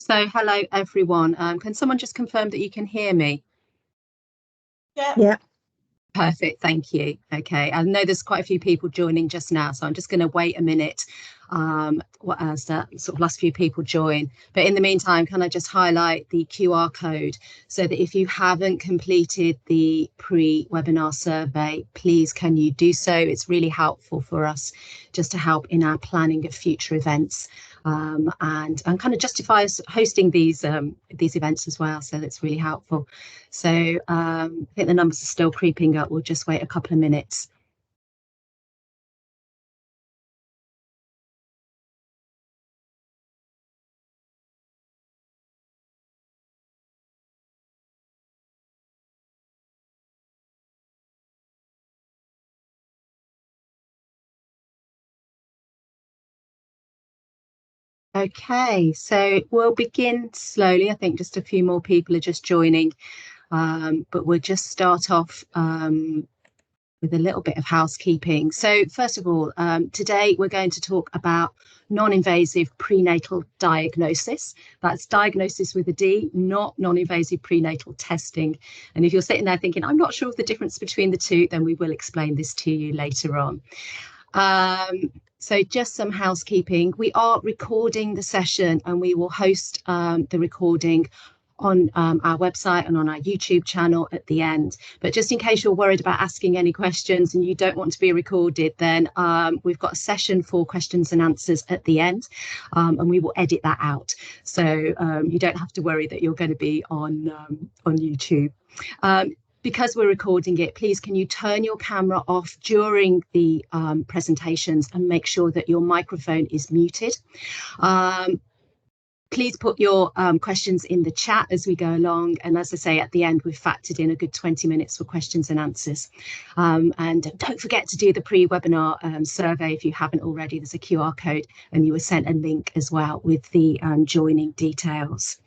So hello everyone. Can someone just confirm that you can hear me? Yeah. Perfect, thank you. Okay, I know there's quite a few people joining just now, so I'm just going to wait a minute as that sort of last few people join. But in the meantime, can I just highlight the QR code so that if you haven't completed the pre-webinar survey, please can you do so? It's really helpful for us just to help in our planning of future events. And kind of justify us hosting these events as well, so that's really helpful. So I think the numbers are still creeping up. We'll just wait a couple of minutes. Okay, so we'll begin slowly. I think just a few more people are just joining, but we'll just start off with a little bit of housekeeping. So first of all, today we're going to talk about non-invasive prenatal diagnosis. That's diagnosis with a D, not non-invasive prenatal testing. And if you're sitting there thinking, I'm not sure of the difference between the two, then we will explain this to you later on. So just some housekeeping. We are recording the session and we will host the recording on our website and on our YouTube channel at the end. But just in case you're worried about asking any questions and you don't want to be recorded, then we've got a session for questions and answers at the end, and we will edit that out. So you don't have to worry that you're going to be on YouTube. Because we're recording it, please can you turn your camera off during the presentations and make sure that your microphone is muted. Please put your questions in the chat as we go along. And as I say, at the end, we've factored in a good 20 minutes for questions and answers. And don't forget to do the pre-webinar survey if you haven't already. There's a QR code and you were sent a link as well with the joining details.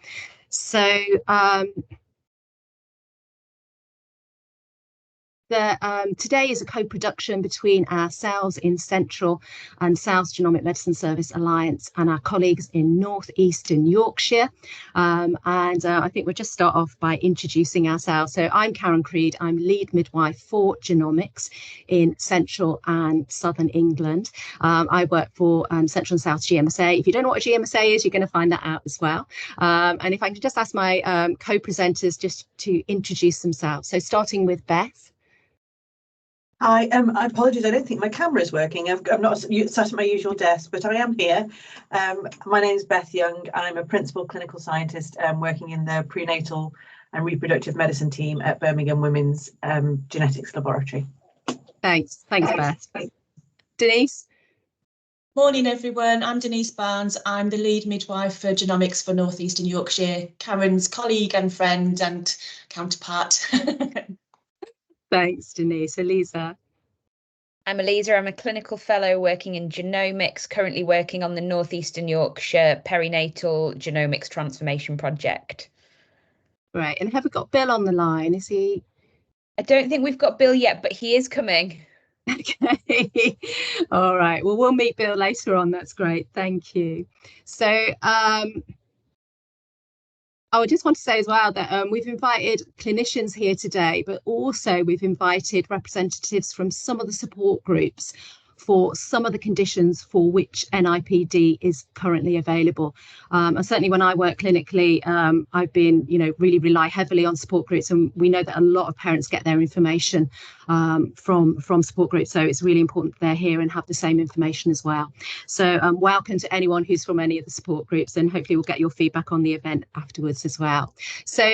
So today is a co-production between ourselves in Central and South Genomic Medicine Service Alliance and our colleagues in North Eastern Yorkshire. I think we'll just start off by introducing ourselves. So I'm Karen Creed. I'm lead midwife for Genomics in Central and Southern England. I work for Central and South GMSA. If you don't know what a GMSA is, you're going to find that out as well. And if I can just ask my co-presenters just to introduce themselves. So starting with Beth. I apologize, I don't think my camera is working. I'm not sat at my usual desk, but I am here. My name is Beth Young. I'm a principal clinical scientist working in the prenatal and reproductive medicine team at Birmingham Women's Genetics Laboratory. Thanks, Beth. Denise? Morning everyone, I'm Denise Barnes. I'm the lead midwife for Genomics for North Eastern Yorkshire, Karen's colleague and friend and counterpart. Thanks, Denise. Elisa? I'm Elisa. I'm a clinical fellow working in genomics, currently working on the North Eastern Yorkshire Perinatal Genomics Transformation Project. Right, and have we got Bill on the line? Is he? I don't think we've got Bill yet, but he is coming. Okay, all right. Well, we'll meet Bill later on. That's great. Thank you. So, I just want to say as well that we've invited clinicians here today, but also we've invited representatives from some of the support groups for some of the conditions for which NIPD is currently available. And certainly when I work clinically, I've been, really rely heavily on support groups, and we know that a lot of parents get their information from support groups. So it's really important they're here and have the same information as well. So welcome to anyone who's from any of the support groups, and hopefully we'll get your feedback on the event afterwards as well. So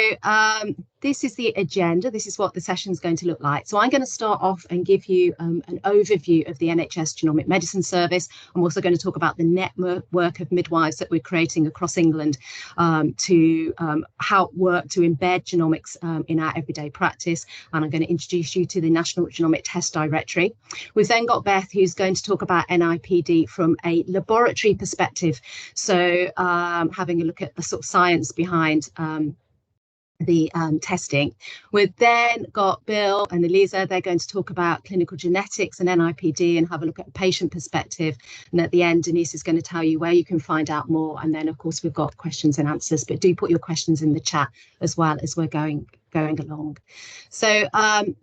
this is the agenda. This is what the session is going to look like. So I'm going to start off and give you an overview of the NHS Genomic Medicine Service. I'm also going to talk about the network of midwives that we're creating across England to help work to embed genomics in our everyday practice. And I'm going to introduce you to the National Genomic Test Directory. We've then got Beth, who's going to talk about NIPD from a laboratory perspective. So having a look at the sort of science behind testing. We've then got Bill and Elisa. They're going to talk about clinical genetics and NIPD and have a look at a patient perspective. And at the end, Denise is going to tell you where you can find out more. And then, of course, we've got questions and answers, but do put your questions in the chat as well as we're going along. So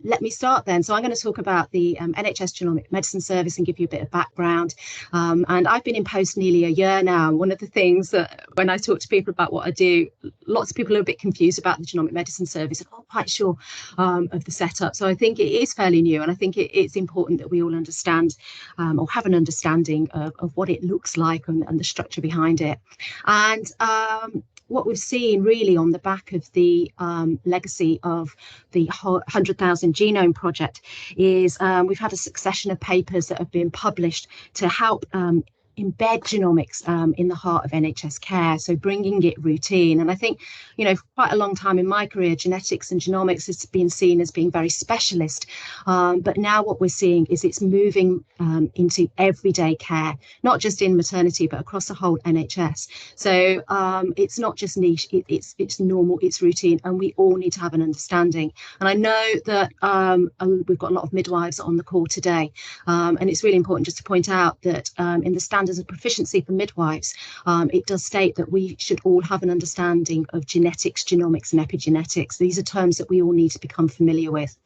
let me start then. So I'm going to talk about the NHS Genomic Medicine Service and give you a bit of background. And I've been in post nearly a year now. One of the things that when I talk to people about what I do, lots of people are a bit confused about the Genomic Medicine Service. I'm not quite sure of the setup. So I think it is fairly new, and I think it's important that we all understand or have an understanding of what it looks like and the structure behind it. And what we've seen really on the back of the legacy of the 100,000 Genome Project is we've had a succession of papers that have been published to help embed genomics in the heart of NHS care, so bringing it routine. And I think, you know, for quite a long time in my career, genetics and genomics has been seen as being very specialist, but now what we're seeing is it's moving into everyday care, not just in maternity but across the whole NHS. So it's not just niche, it's normal, it's routine, and we all need to have an understanding. And I know that we've got a lot of midwives on the call today, and it's really important just to point out that in the standards of proficiency for midwives, it does state that we should all have an understanding of genetics, genomics and epigenetics. These are terms that we all need to become familiar with.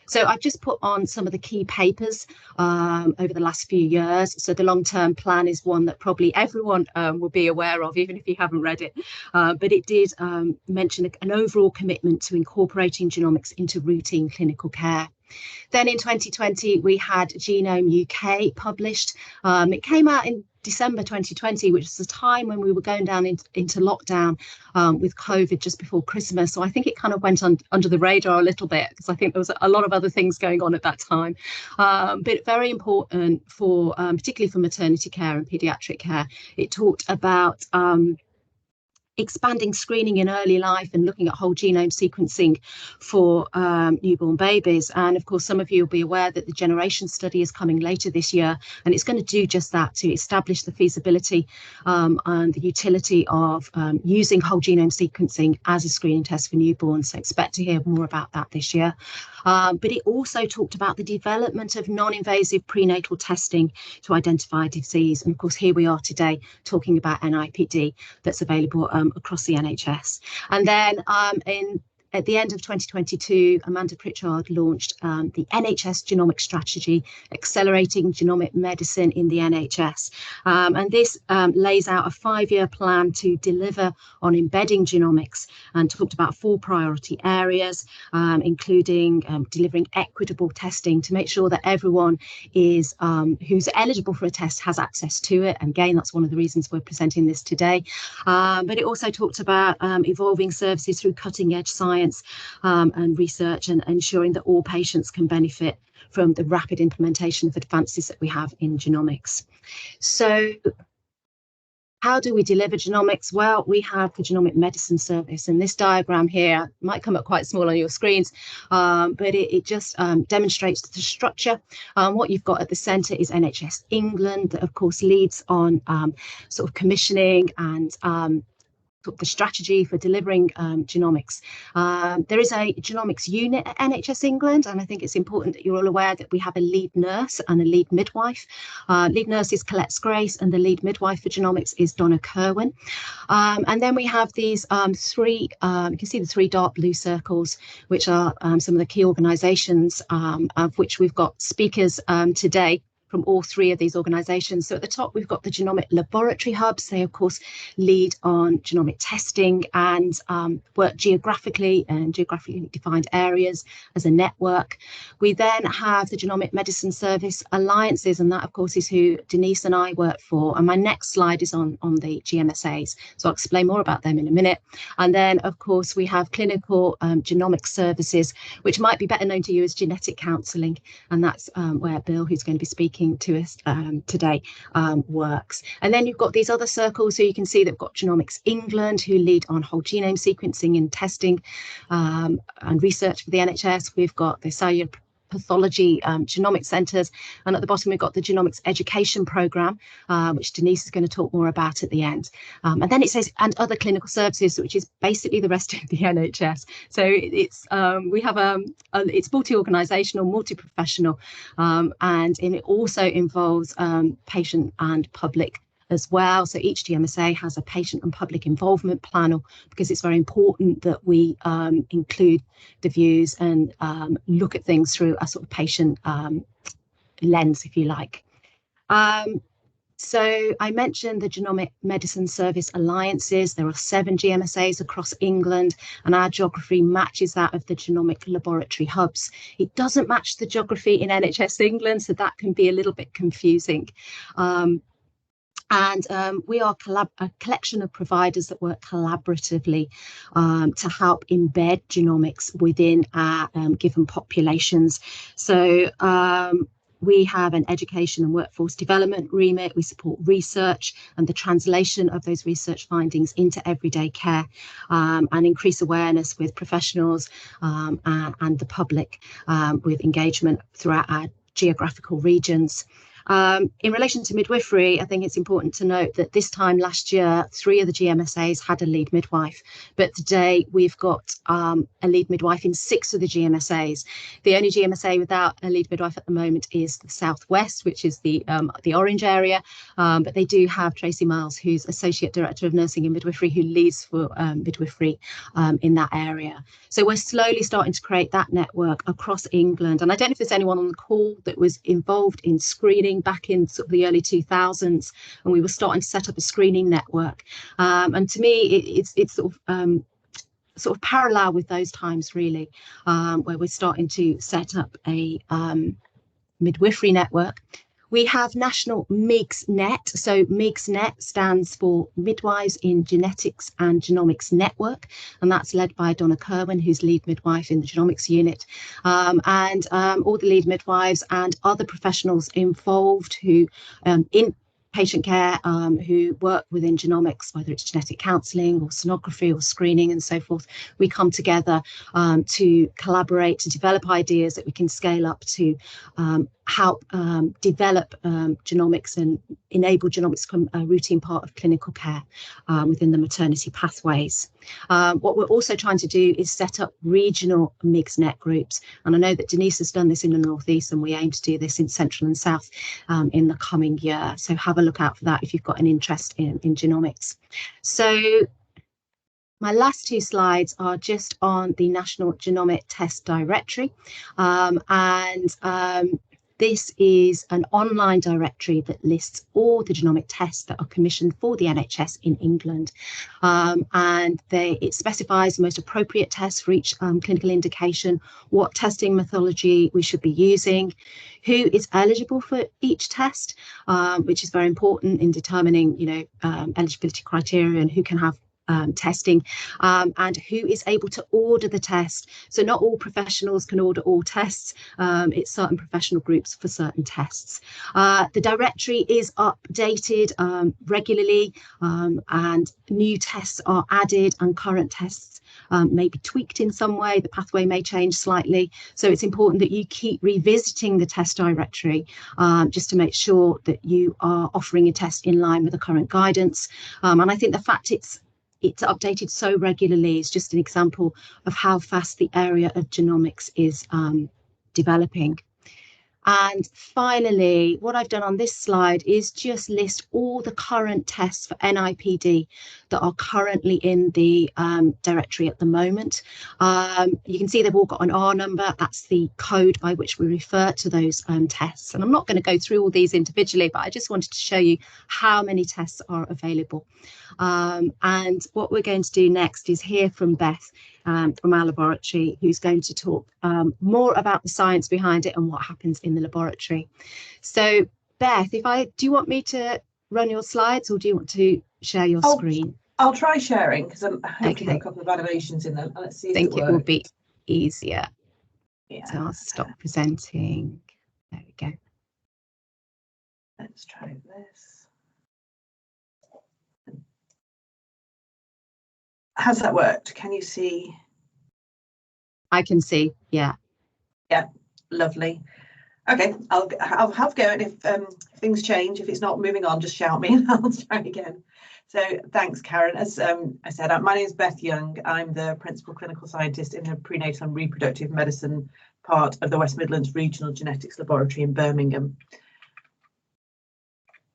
So I've just put on some of the key papers over the last few years. So the long-term plan is one that probably everyone will be aware of, even if you haven't read it. But it did mention an overall commitment to incorporating genomics into routine clinical care. Then in 2020, we had Genome UK published. It came out in December 2020, which is the time when we were going down into lockdown with COVID just before Christmas. So I think it kind of went under the radar a little bit because I think there was a lot of other things going on at that time. But very important for particularly for maternity care and paediatric care. It talked about expanding screening in early life and looking at whole genome sequencing for newborn babies. And of course, some of you will be aware that the Generation study is coming later this year, and it's going to do just that, to establish the feasibility and the utility of using whole genome sequencing as a screening test for newborns. So expect to hear more about that this year. But it also talked about the development of non-invasive prenatal testing to identify disease. And of course, here we are today talking about NIPD that's available across the NHS. And then at the end of 2022, Amanda Pritchard launched the NHS Genomic Strategy, Accelerating Genomic Medicine in the NHS. And this lays out a 5-year plan to deliver on embedding genomics, and talked about 4 priority areas, including delivering equitable testing to make sure that everyone is who's eligible for a test has access to it. And again, that's one of the reasons we're presenting this today. But it also talked about evolving services through cutting edge science and research, and ensuring that all patients can benefit from the rapid implementation of advances that we have in genomics. So how do we deliver genomics? Well, we have the Genomic Medicine Service, and this diagram here might come up quite small on your screens, but it just demonstrates the structure. What you've got at the centre is NHS England, that of course leads on sort of commissioning and the strategy for delivering genomics. There is a genomics unit at NHS England, and I think it's important that you're all aware that we have a lead nurse and a lead midwife. Lead nurse is Colette Grace, and the lead midwife for genomics is Donna Kerwin. And then we have these 3, you can see the 3 dark blue circles, which are some of the key organisations of which we've got speakers today from all 3 of these organisations. So at the top, we've got the genomic laboratory hubs. They, of course, lead on genomic testing and work geographically and geographically defined areas as a network. We then have the Genomic Medicine Service Alliances, and that, of course, is who Denise and I work for. And my next slide is on the GMSAs, so I'll explain more about them in a minute. And then, of course, we have clinical genomic services, which might be better known to you as genetic counselling, and that's where Bill, who's going to be speaking to us today, works. And then you've got these other circles, so you can see they've got Genomics England, who lead on whole genome sequencing and testing and research for the NHS. We've got the cellular pathology genomic centres, and at the bottom we've got the genomics education programme, which Denise is going to talk more about at the end. And then it says and other clinical services, which is basically the rest of the NHS. So it's we have it's multi-organisational, multi-professional, and it also involves patient and public as well. So each GMSA has a patient and public involvement panel, because it's very important that we include the views and look at things through a sort of patient lens, if you like. So I mentioned the Genomic Medicine Service Alliances. There are 7 GMSAs across England, and our geography matches that of the genomic laboratory hubs. It doesn't match the geography in NHS England, so that can be a little bit confusing. We are a collection of providers that work collaboratively to help embed genomics within our given populations. So we have an education and workforce development remit. We support research and the translation of those research findings into everyday care, and increase awareness with professionals and the public with engagement throughout our geographical regions. In relation to midwifery, I think it's important to note that this time last year, 3 of the GMSAs had a lead midwife, but today we've got a lead midwife in 6 of the GMSAs. The only GMSA without a lead midwife at the moment is the Southwest, which is the orange area, but they do have Tracy Miles, who's Associate Director of Nursing and Midwifery, who leads for midwifery in that area. So we're slowly starting to create that network across England. And I don't know if there's anyone on the call that was involved in screening back in sort of the early 2000s, and we were starting to set up a screening network. And to me, it's sort of parallel with those times, really, where we're starting to set up a midwifery network. We have National MIGS Net. So MIGS Net stands for Midwives in Genetics and Genomics Network, and that's led by Donna Kerwin, who's lead midwife in the genomics unit, and all the lead midwives and other professionals involved who in patient care who work within genomics, whether it's genetic counselling or sonography or screening and so forth. We come together to collaborate, to develop ideas that we can scale up to help develop genomics and enable genomics to become a routine part of clinical care within the maternity pathways. What we're also trying to do is set up regional MIGS-net groups, and I know that Denise has done this in the North East, and we aim to do this in Central and South in the coming year. So have a look out for that if you've got an interest in genomics. So my last 2 slides are just on the National Genomic Test Directory, this is an online directory that lists all the genomic tests that are commissioned for the NHS in England. It specifies the most appropriate tests for each clinical indication, what testing methodology we should be using, who is eligible for each test, which is very important in determining, eligibility criteria and who can have testing, and who is able to order the test. So not all professionals can order all tests. It's certain professional groups for certain tests. The directory is updated regularly, and new tests are added, and current tests may be tweaked in some way. The pathway may change slightly. So it's important that you keep revisiting the test directory just to make sure that you are offering a test in line with the current guidance. And I think the fact it's updated so regularly is just an example of how fast the area of genomics is developing. And finally, what I've done on this slide is just list all the current tests for NIPD that are currently in the directory at the moment. You can see they've all got an R number. That's the code by which we refer to those tests. And I'm not going to go through all these individually, but I just wanted to show you how many tests are available. And what we're going to do next is hear from Beth from our laboratory, who's going to talk more about the science behind it and what happens in the laboratory. So Beth, do you want me to run your slides, or do you want to share your screen? I'll try sharing, because I'm hoping got a couple of animations in them. Let's see if I think it will be easier. Yeah. So I'll stop presenting. There we go. Let's try this. Has that worked? Can you see? I can see, yeah. Yeah, Lovely. Okay, I'll have a go, and if things change, if it's not moving on, just shout me and I'll try again. So thanks, Karen. As I said, my name is Beth Young. I'm the Principal Clinical Scientist in the Prenatal and Reproductive Medicine part of the West Midlands Regional Genetics Laboratory in Birmingham.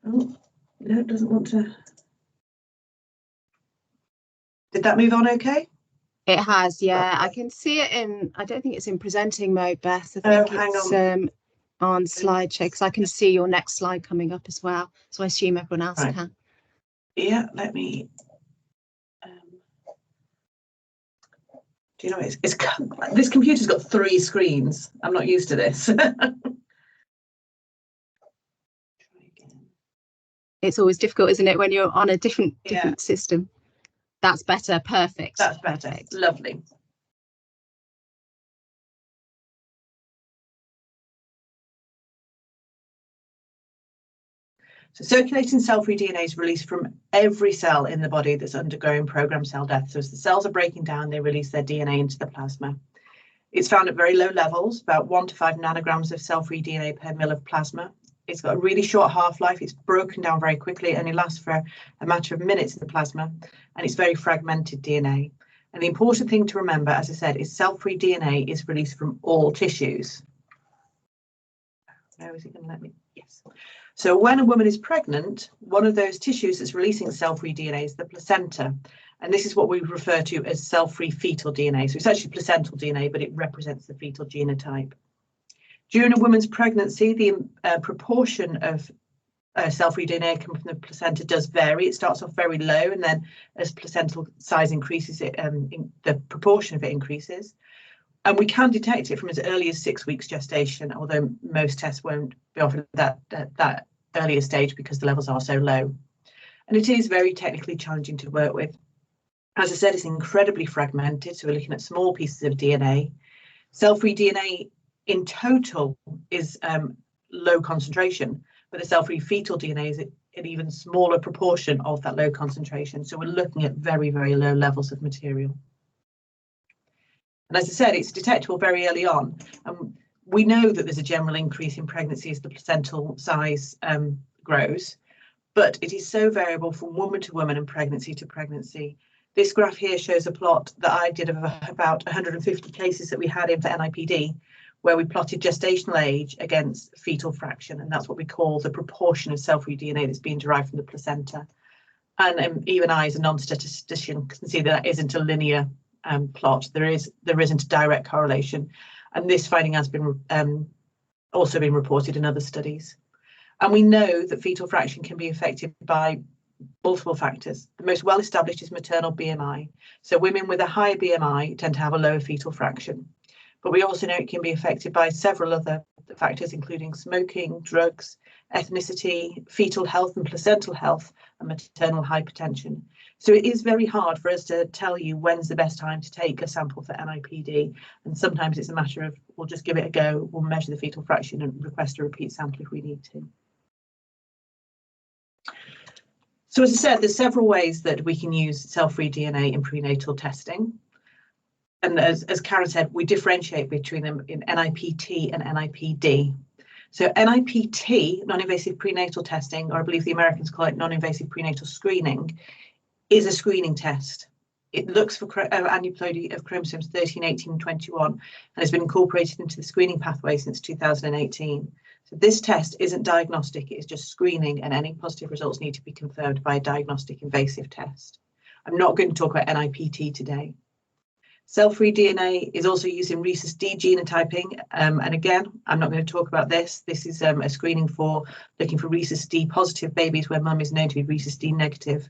Oh, no, it doesn't want to. Did that move on okay? It has, yeah. I can see it in, I don't think it's in presenting mode, Beth. I think it's on slide show, because I can see your next slide coming up as well. So I assume everyone else can. Yeah, let me. Do you know, it's this computer's got 3 screens. I'm not used to this. It's always difficult, isn't it, when you're on a different system? That's better. Perfect. That's better. Perfect. Lovely. So circulating cell-free DNA is released from every cell in the body that's undergoing programmed cell death. So as the cells are breaking down, they release their DNA into the plasma. It's found at very low levels, about 1 to 5 nanograms of cell-free DNA per mil of plasma. It's got a really short half-life. It's broken down very quickly. It only lasts for a matter of minutes in the plasma, and it's very fragmented DNA. And the important thing to remember, as I said, is cell-free DNA is released from all tissues. Where is it going to let me? Yes. So when a woman is pregnant, one of those tissues that's releasing cell-free DNA is the placenta. And this is what we refer to as cell-free fetal DNA. So it's actually placental DNA, but it represents the fetal genotype. During a woman's pregnancy, the proportion of cell-free DNA coming from the placenta does vary. It starts off very low, and then as placental size increases, the proportion of it increases. And we can detect it from as early as 6 weeks gestation, although most tests won't be offered at that earlier stage because the levels are so low. And it is very technically challenging to work with. As I said, it's incredibly fragmented, so we're looking at small pieces of DNA. Cell-free DNA in total is low concentration, but the cell-free fetal DNA is an even smaller proportion of that low concentration. So we're looking at very, very low levels of material. And as I said, it's detectable very early on. We know that there's a general increase in pregnancy as the placental size grows, but it is so variable from woman to woman and pregnancy to pregnancy. This graph here shows a plot that I did of about 150 cases that we had in for NIPD, where we plotted gestational age against fetal fraction, and that's what we call the proportion of cell-free DNA that's being derived from the placenta. And even I, as a non-statistician, can see that isn't a linear plot. There isn't a direct correlation, and this finding has been also been reported in other studies. And we know that fetal fraction can be affected by multiple factors. The most well established is maternal BMI. So women with a higher BMI tend to have a lower fetal fraction. But we also know it can be affected by several other factors, including smoking, drugs, ethnicity, fetal health and placental health, and maternal hypertension. So it is very hard for us to tell you when's the best time to take a sample for NIPD. And sometimes it's a matter of, we'll just give it a go, we'll measure the fetal fraction and request a repeat sample if we need to. So as I said, there's several ways that we can use cell-free DNA in prenatal testing. And as Karen said, we differentiate between them in NIPT and NIPD. So NIPT, non-invasive prenatal testing, or I believe the Americans call it non-invasive prenatal screening, is a screening test. It looks for aneuploidy of chromosomes 13, 18, and 21, and has been incorporated into the screening pathway since 2018. So this test isn't diagnostic, it is just screening, and any positive results need to be confirmed by a diagnostic invasive test. I'm not going to talk about NIPT today. Cell-free DNA is also used in rhesus D genotyping, and again, I'm not going to talk about this. This is a screening for looking for rhesus D positive babies where mum is known to be rhesus D negative.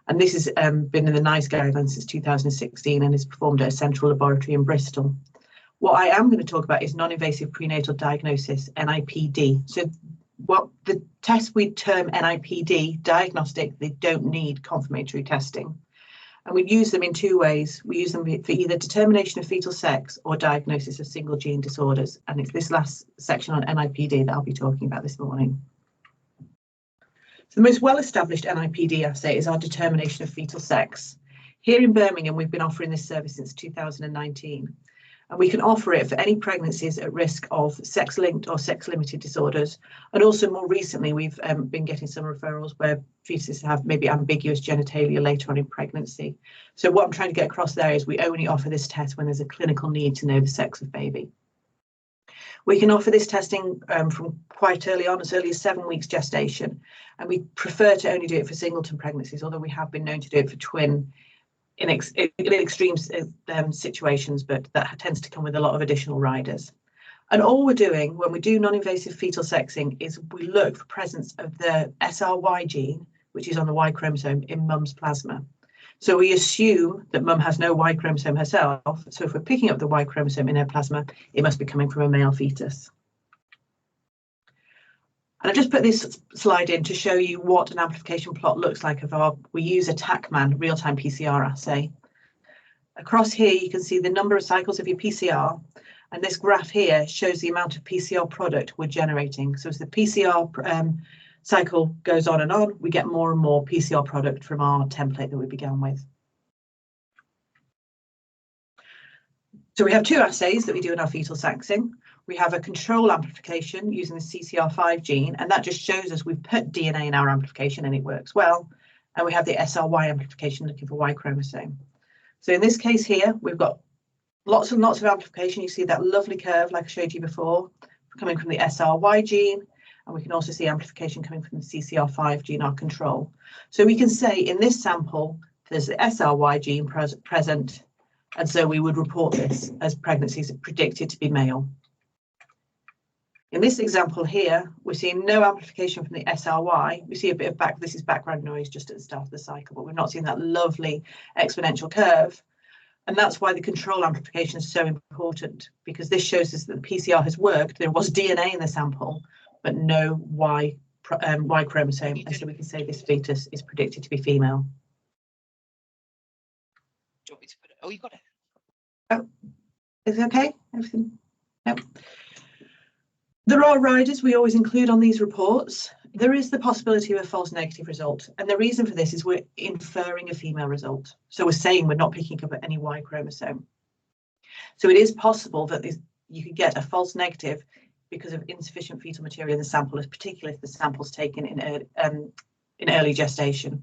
And this has been in the NICE guidelines since 2016 and is performed at a central laboratory in Bristol. What I am going to talk about is non-invasive prenatal diagnosis, NIPD. So what the tests we term NIPD, diagnostic, they don't need confirmatory testing. And we use them in 2 ways. We use them for either determination of fetal sex or diagnosis of single gene disorders. And it's this last section on NIPD that I'll be talking about this morning. So the most well-established NIPD assay is our determination of fetal sex. Here in Birmingham, we've been offering this service since 2019. And we can offer it for any pregnancies at risk of sex-linked or sex-limited disorders. And also more recently, we've been getting some referrals where fetuses have maybe ambiguous genitalia later on in pregnancy. So what I'm trying to get across there is we only offer this test when there's a clinical need to know the sex of baby. We can offer this testing from quite early on, as early as 7 weeks gestation. And we prefer to only do it for singleton pregnancies, although we have been known to do it for twin in extreme situations, but that tends to come with a lot of additional riders. And all we're doing when we do non-invasive fetal sexing is we look for presence of the SRY gene, which is on the Y chromosome in mum's plasma. So we assume that mum has no Y chromosome herself. So if we're picking up the Y chromosome in her plasma, it must be coming from a male fetus. And I've just put this slide in to show you what an amplification plot looks like we use a TACMAN real-time PCR assay. Across here, you can see the number of cycles of your PCR, and this graph here shows the amount of PCR product we're generating. So as the PCR cycle goes on, we get more and more PCR product from our template that we began with. So we have two assays that we do in our fetal sexing. We have a control amplification using the CCR5 gene, and that just shows us we've put DNA in our amplification and it works well. And we have the SRY amplification looking for Y chromosome. So in this case here, we've got lots and lots of amplification. You see that lovely curve like I showed you before, coming from the SRY gene. And we can also see amplification coming from the CCR5 gene, our control. So we can say in this sample, there's the SRY gene present, and so we would report this as pregnancies predicted to be male. In this example here, we're seeing no amplification from the SRY. We see a bit of this is background noise just at the start of the cycle, but we're not seeing that lovely exponential curve. And that's why the control amplification is so important, because this shows us that the PCR has worked. There was DNA in the sample, but no Y chromosome. And so we can say this fetus is predicted to be female. Do you want me to put it? Oh, you got it. Oh, is it okay? Everything? No. There are riders we always include on these reports. There is the possibility of a false negative result. And the reason for this is we're inferring a female result. So we're saying we're not picking up any Y chromosome. So it is possible that you could get a false negative because of insufficient fetal material in the sample, particularly if the sample's taken in early gestation.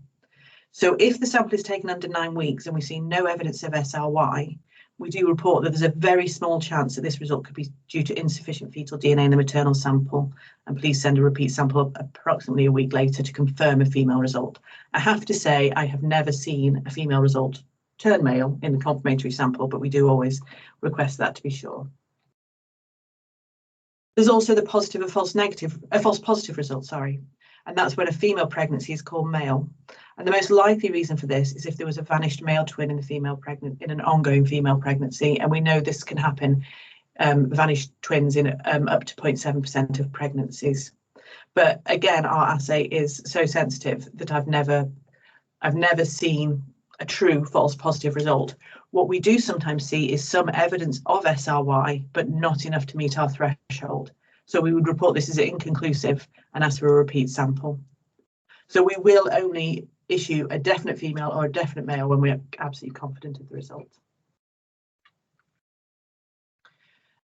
So if the sample is taken under 9 weeks and we see no evidence of SRY, we do report that there's a very small chance that this result could be due to insufficient fetal DNA in the maternal sample, and please send a repeat sample approximately a week later to confirm a female result. I have to say I have never seen a female result turn male in the confirmatory sample, but we do always request that to be sure. There's also the positive and false positive result, sorry, and that's when a female pregnancy is called male. And the most likely reason for this is if there was a vanished male twin in an ongoing female pregnancy, and we know this can happen, vanished twins in up to 0.7% of pregnancies. But again, our assay is so sensitive that I've never seen a true false positive result. What we do sometimes see is some evidence of SRY, but not enough to meet our threshold. So we would report this as inconclusive and ask for a repeat sample. So we will only issue a definite female or a definite male when we're absolutely confident of the result.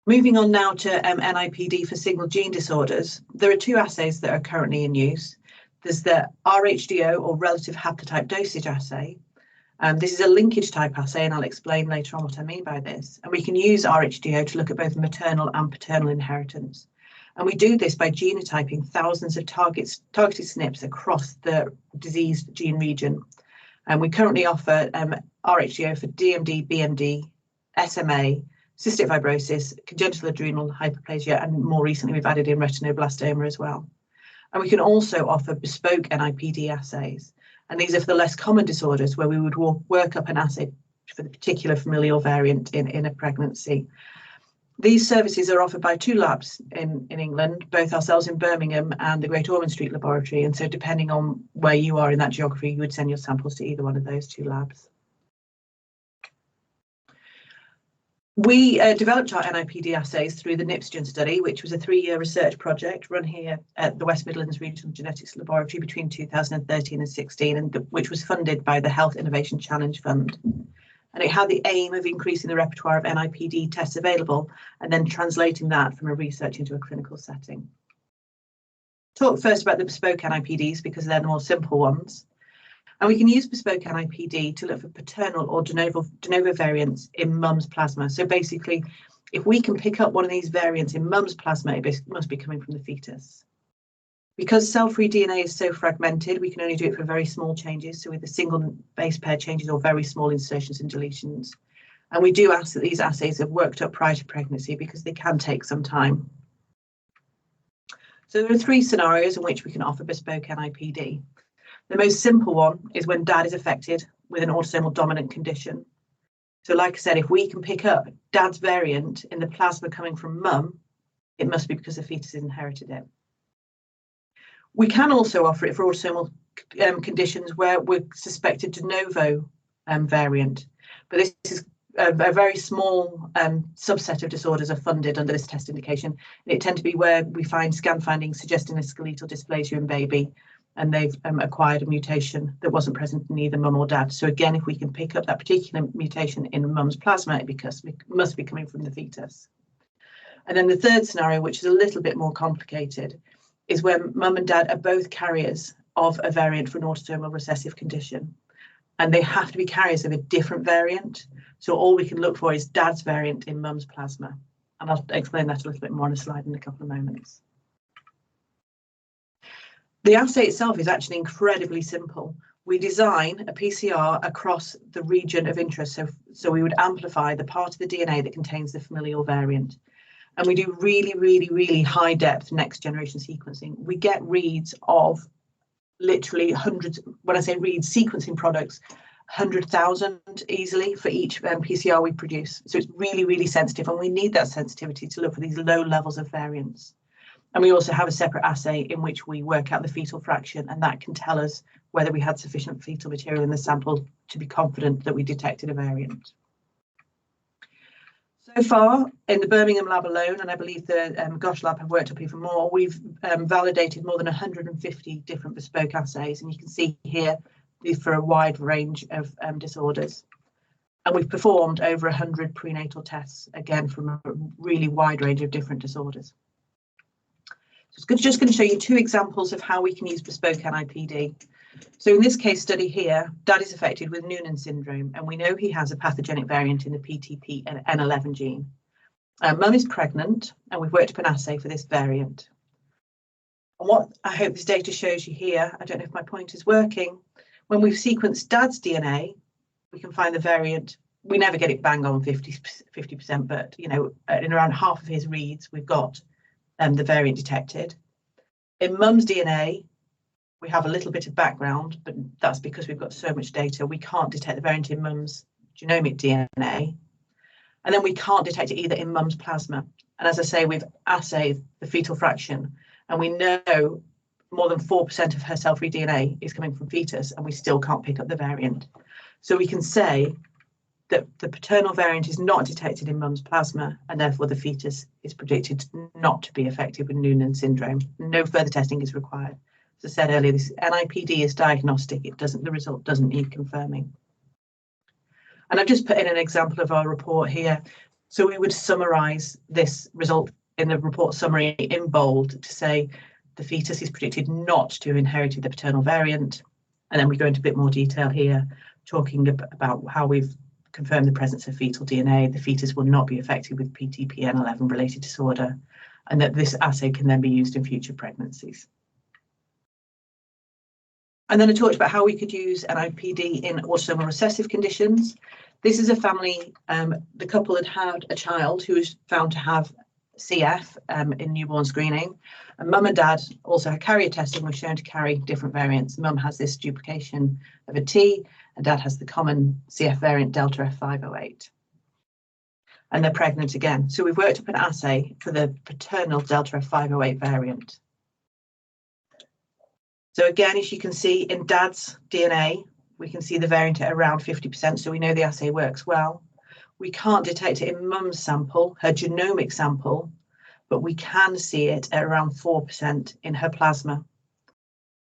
Moving on now to NIPD for single gene disorders, there are two assays that are currently in use. There's the RHDO, or relative haplotype dosage assay. This is a linkage type assay, and I'll explain later on what I mean by this. And we can use RHDO to look at both maternal and paternal inheritance. And we do this by genotyping thousands of targeted SNPs across the diseased gene region. And we currently offer RHDO for DMD, BMD, SMA, cystic fibrosis, congenital adrenal hyperplasia, and more recently we've added in retinoblastoma as well. And we can also offer bespoke NIPD assays. And these are for the less common disorders where we would work up an assay for the particular familial variant in a pregnancy. These services are offered by two labs in England, both ourselves in Birmingham and the Great Ormond Street Laboratory. And so depending on where you are in that geography, you would send your samples to either one of those two labs. We developed our NIPD assays through the NIPSGEN study, which was a 3-year research project run here at the West Midlands Regional Genetics Laboratory between 2013 and 16, and which was funded by the Health Innovation Challenge Fund. And it had the aim of increasing the repertoire of NIPD tests available and then translating that from a research into a clinical setting. Talk first about the bespoke NIPDs because they're the more simple ones. And we can use bespoke NIPD to look for paternal or de novo variants in mum's plasma. So basically, if we can pick up one of these variants in mum's plasma, it must be coming from the fetus. Because cell-free DNA is so fragmented, we can only do it for very small changes, so with the single base pair changes or very small insertions and deletions. And we do ask that these assays have worked up prior to pregnancy because they can take some time. So there are 3 scenarios in which we can offer bespoke NIPD. The most simple one is when dad is affected with an autosomal dominant condition. So like I said, if we can pick up dad's variant in the plasma coming from mum, it must be because the fetus has inherited it. We can also offer it for autosomal conditions where we're suspected de novo variant, but this is a very small subset of disorders are funded under this test indication. It tends to be where we find scan findings suggesting a skeletal dysplasia in baby, and they've acquired a mutation that wasn't present in either mum or dad. So again, if we can pick up that particular mutation in mum's plasma, it must be coming from the fetus. And then the third scenario, which is a little bit more complicated, is when mum and dad are both carriers of a variant for an autosomal recessive condition, and they have to be carriers of a different variant. So all we can look for is dad's variant in mum's plasma. And I'll explain that a little bit more on a slide in a couple of moments. The assay itself is actually incredibly simple. We design a PCR across the region of interest. So we would amplify the part of the DNA that contains the familial variant. And we do really, really, really high depth next generation sequencing. We get reads of literally hundreds, when I say reads, sequencing products, 100,000 easily for each PCR we produce. So it's really, really sensitive, and we need that sensitivity to look for these low levels of variance. And we also have a separate assay in which we work out the fetal fraction, and that can tell us whether we had sufficient fetal material in the sample to be confident that we detected a variant. So far, in the Birmingham lab alone, and I believe the Gosh lab have worked up even more, we've validated more than 150 different bespoke assays, and you can see here for a wide range of disorders. And we've performed over 100 prenatal tests, again, from a really wide range of different disorders. So it's just going to show you 2 examples of how we can use bespoke NIPD. So in this case study here, dad is affected with Noonan syndrome, and we know he has a pathogenic variant in the PTP and N11 gene. Mum is pregnant, and we've worked up an assay for this variant. And what I hope this data shows you here, I don't know if my point is working, when we've sequenced dad's DNA, we can find the variant. We never get it bang on 50%, but you know, in around half of his reads, we've got the variant detected. In mum's DNA, we have a little bit of background, but that's because we've got so much data. We can't detect the variant in mum's genomic DNA. And then we can't detect it either in mum's plasma. And as I say, we've assayed the fetal fraction, and we know more than 4% of her cell-free DNA is coming from fetus, and we still can't pick up the variant. So we can say that the paternal variant is not detected in mum's plasma, and therefore the fetus is predicted not to be affected with Noonan syndrome. No further testing is required. As I said earlier, this NIPD is diagnostic. The result doesn't need confirming. And I've just put in an example of our report here. So we would summarise this result in the report summary in bold to say the fetus is predicted not to have inherited the paternal variant. And then we go into a bit more detail here, talking about how we've confirmed the presence of fetal DNA. The fetus will not be affected with PTPN11 related disorder, and that this assay can then be used in future pregnancies. And then I talked about how we could use NIPD in autosomal recessive conditions. This is a family, the couple had had a child who was found to have CF in newborn screening. And mum and dad also had carrier testing, was shown to carry different variants. Mum has this duplication of a T, and dad has the common CF variant Delta F508. And they're pregnant again. So we've worked up an assay for the paternal Delta F508 variant. So again, as you can see in dad's DNA, we can see the variant at around 50%, so we know the assay works well. We can't detect it in mum's sample, her genomic sample, but we can see it at around 4% in her plasma.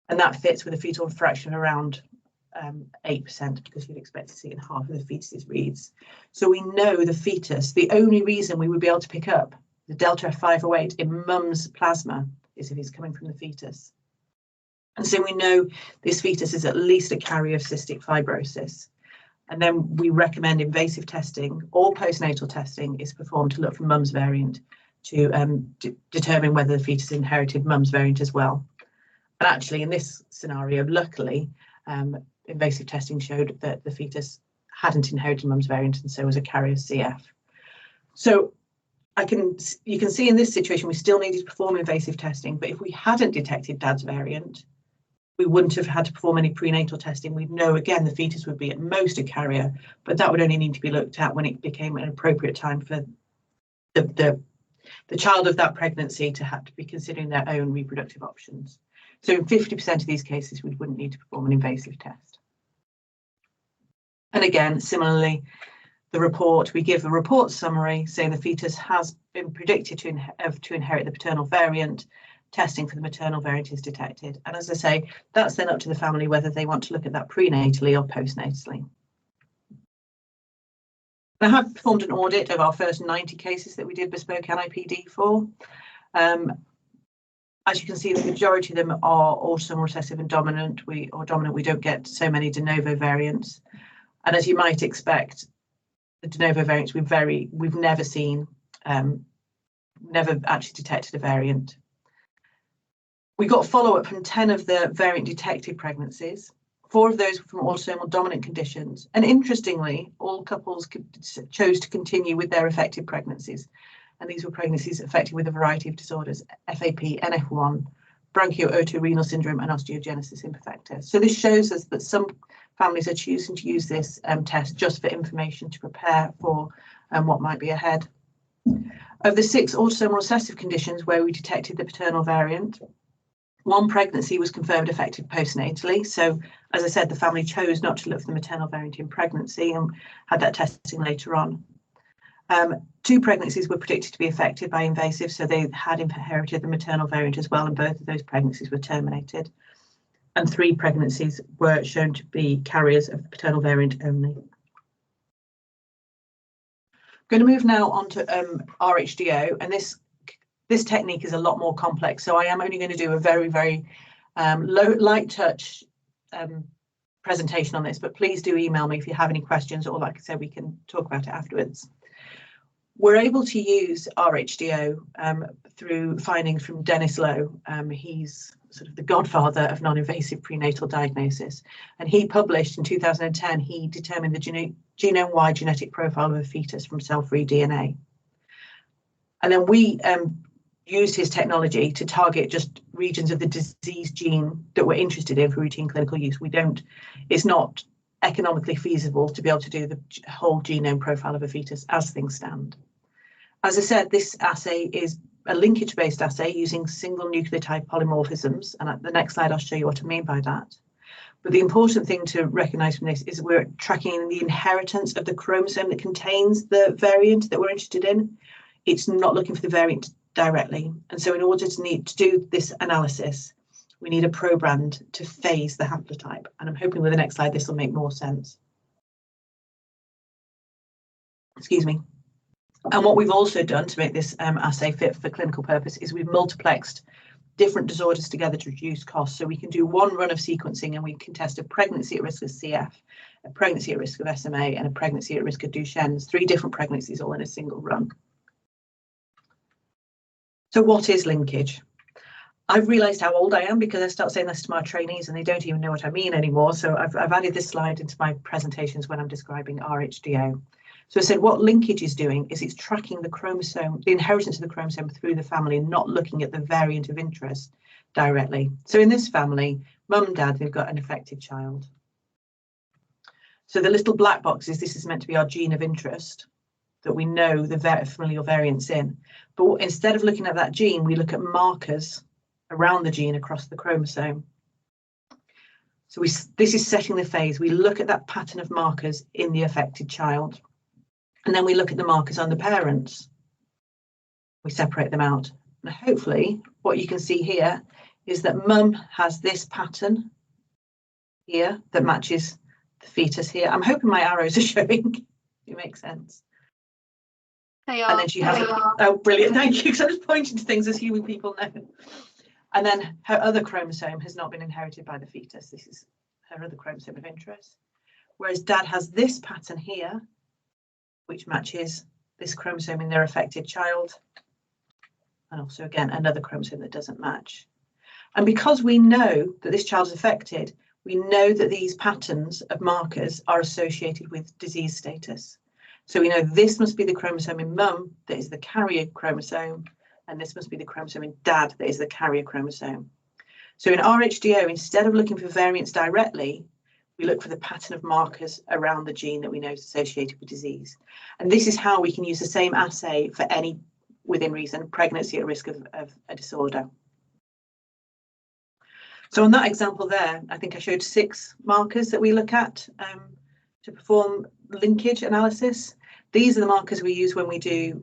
And that fits with a fetal fraction of around 8%, because you'd expect to see in half of the fetuses reads. So we know the fetus, the only reason we would be able to pick up the delta F508 in mum's plasma is if it's coming from the fetus. And so we know this fetus is at least a carrier of cystic fibrosis. And then we recommend invasive testing or postnatal testing is performed to look for mum's variant to determine whether the fetus inherited mum's variant as well. And actually, in this scenario, luckily, invasive testing showed that the fetus hadn't inherited mum's variant and so was a carrier of CF. So you can see in this situation, we still needed to perform invasive testing, but if we hadn't detected dad's variant, we wouldn't have had to perform any prenatal testing. We'd know, again, the fetus would be at most a carrier, but that would only need to be looked at when it became an appropriate time for the child of that pregnancy to have to be considering their own reproductive options. So in 50% of these cases, we wouldn't need to perform an invasive test. And again, similarly, we give a report summary saying the fetus has been predicted to inherit the paternal variant. Testing for the maternal variant is detected. And as I say, that's then up to the family whether they want to look at that prenatally or postnatally. I have performed an audit of our first 90 cases that we did bespoke NIPD for. As you can see, the majority of them are autosomal recessive and dominant. We don't get so many de novo variants. And as you might expect, the de novo variants we've never seen, never actually detected a variant. We got follow-up from 10 of the variant detected pregnancies. 4 of those were from autosomal dominant conditions. And interestingly, all couples chose to continue with their affected pregnancies. And these were pregnancies affected with a variety of disorders: FAP, NF1, bronchio-otorenal syndrome, and osteogenesis imperfecta. So this shows us that some families are choosing to use this test just for information to prepare for what might be ahead. Of the 6 autosomal recessive conditions where we detected the paternal variant, 1 pregnancy was confirmed affected postnatally. So, as I said, the family chose not to look for the maternal variant in pregnancy and had that testing later on. 2 pregnancies were predicted to be affected by invasive, so they had inherited the maternal variant as well, and both of those pregnancies were terminated. And 3 pregnancies were shown to be carriers of the paternal variant only. I'm going to move now on to RHDO, and this technique is a lot more complex, so I am only going to do a very, very light touch presentation on this, but please do email me if you have any questions, or like I said, we can talk about it afterwards. We're able to use RHDO through findings from Dennis Lowe. He's sort of the godfather of non-invasive prenatal diagnosis, and he published in 2010, he determined the genome-wide genetic profile of a fetus from cell-free DNA. And then we used his technology to target just regions of the disease gene that we're interested in for routine clinical use. It's not economically feasible to be able to do the whole genome profile of a fetus as things stand. As I said, this assay is a linkage-based assay using single nucleotide polymorphisms, and at the next slide I'll show you what I mean by that. But the important thing to recognise from this is we're tracking the inheritance of the chromosome that contains the variant that we're interested in. It's not looking for the variant directly, and so in order to do this analysis, we need a proband to phase the haplotype, and I'm hoping with the next slide this will make more sense. Excuse me. And what we've also done to make this assay fit for clinical purpose is we've multiplexed different disorders together to reduce costs. So we can do 1 run of sequencing and we can test a pregnancy at risk of CF, a pregnancy at risk of SMA, and a pregnancy at risk of Duchenne's, 3 different pregnancies all in a single run. So what is linkage? I've realised how old I am because I start saying this to my trainees and they don't even know what I mean anymore. So I've added this slide into my presentations when I'm describing RHDO. So I said what linkage is doing is it's tracking the chromosome, the inheritance of the chromosome through the family, not looking at the variant of interest directly. So in this family, mum and dad, they've got an affected child. So the little black boxes, this is meant to be our gene of interest that we know the familial variants in. But instead of looking at that gene, we look at markers around the gene across the chromosome. So this is setting the phase. We look at that pattern of markers in the affected child. And then we look at the markers on the parents. We separate them out. And hopefully what you can see here is that mum has this pattern here that matches the fetus here. I'm hoping my arrows are showing. It makes sense. They are. And then she has oh, brilliant, thank you, because I was pointing to things assuming people know. And then her other chromosome has not been inherited by the fetus. This is her other chromosome of interest. Whereas dad has this pattern here, which matches this chromosome in their affected child. And also, again, another chromosome that doesn't match. And because we know that this child is affected, we know that these patterns of markers are associated with disease status. So we know this must be the chromosome in mum that is the carrier chromosome, and this must be the chromosome in dad that is the carrier chromosome. So in RHDO, instead of looking for variants directly, we look for the pattern of markers around the gene that we know is associated with disease. And this is how we can use the same assay for any, within reason, pregnancy at risk of a disorder. So on that example there, I think I showed 6 markers that we look at to perform linkage analysis. These are the markers we use when we do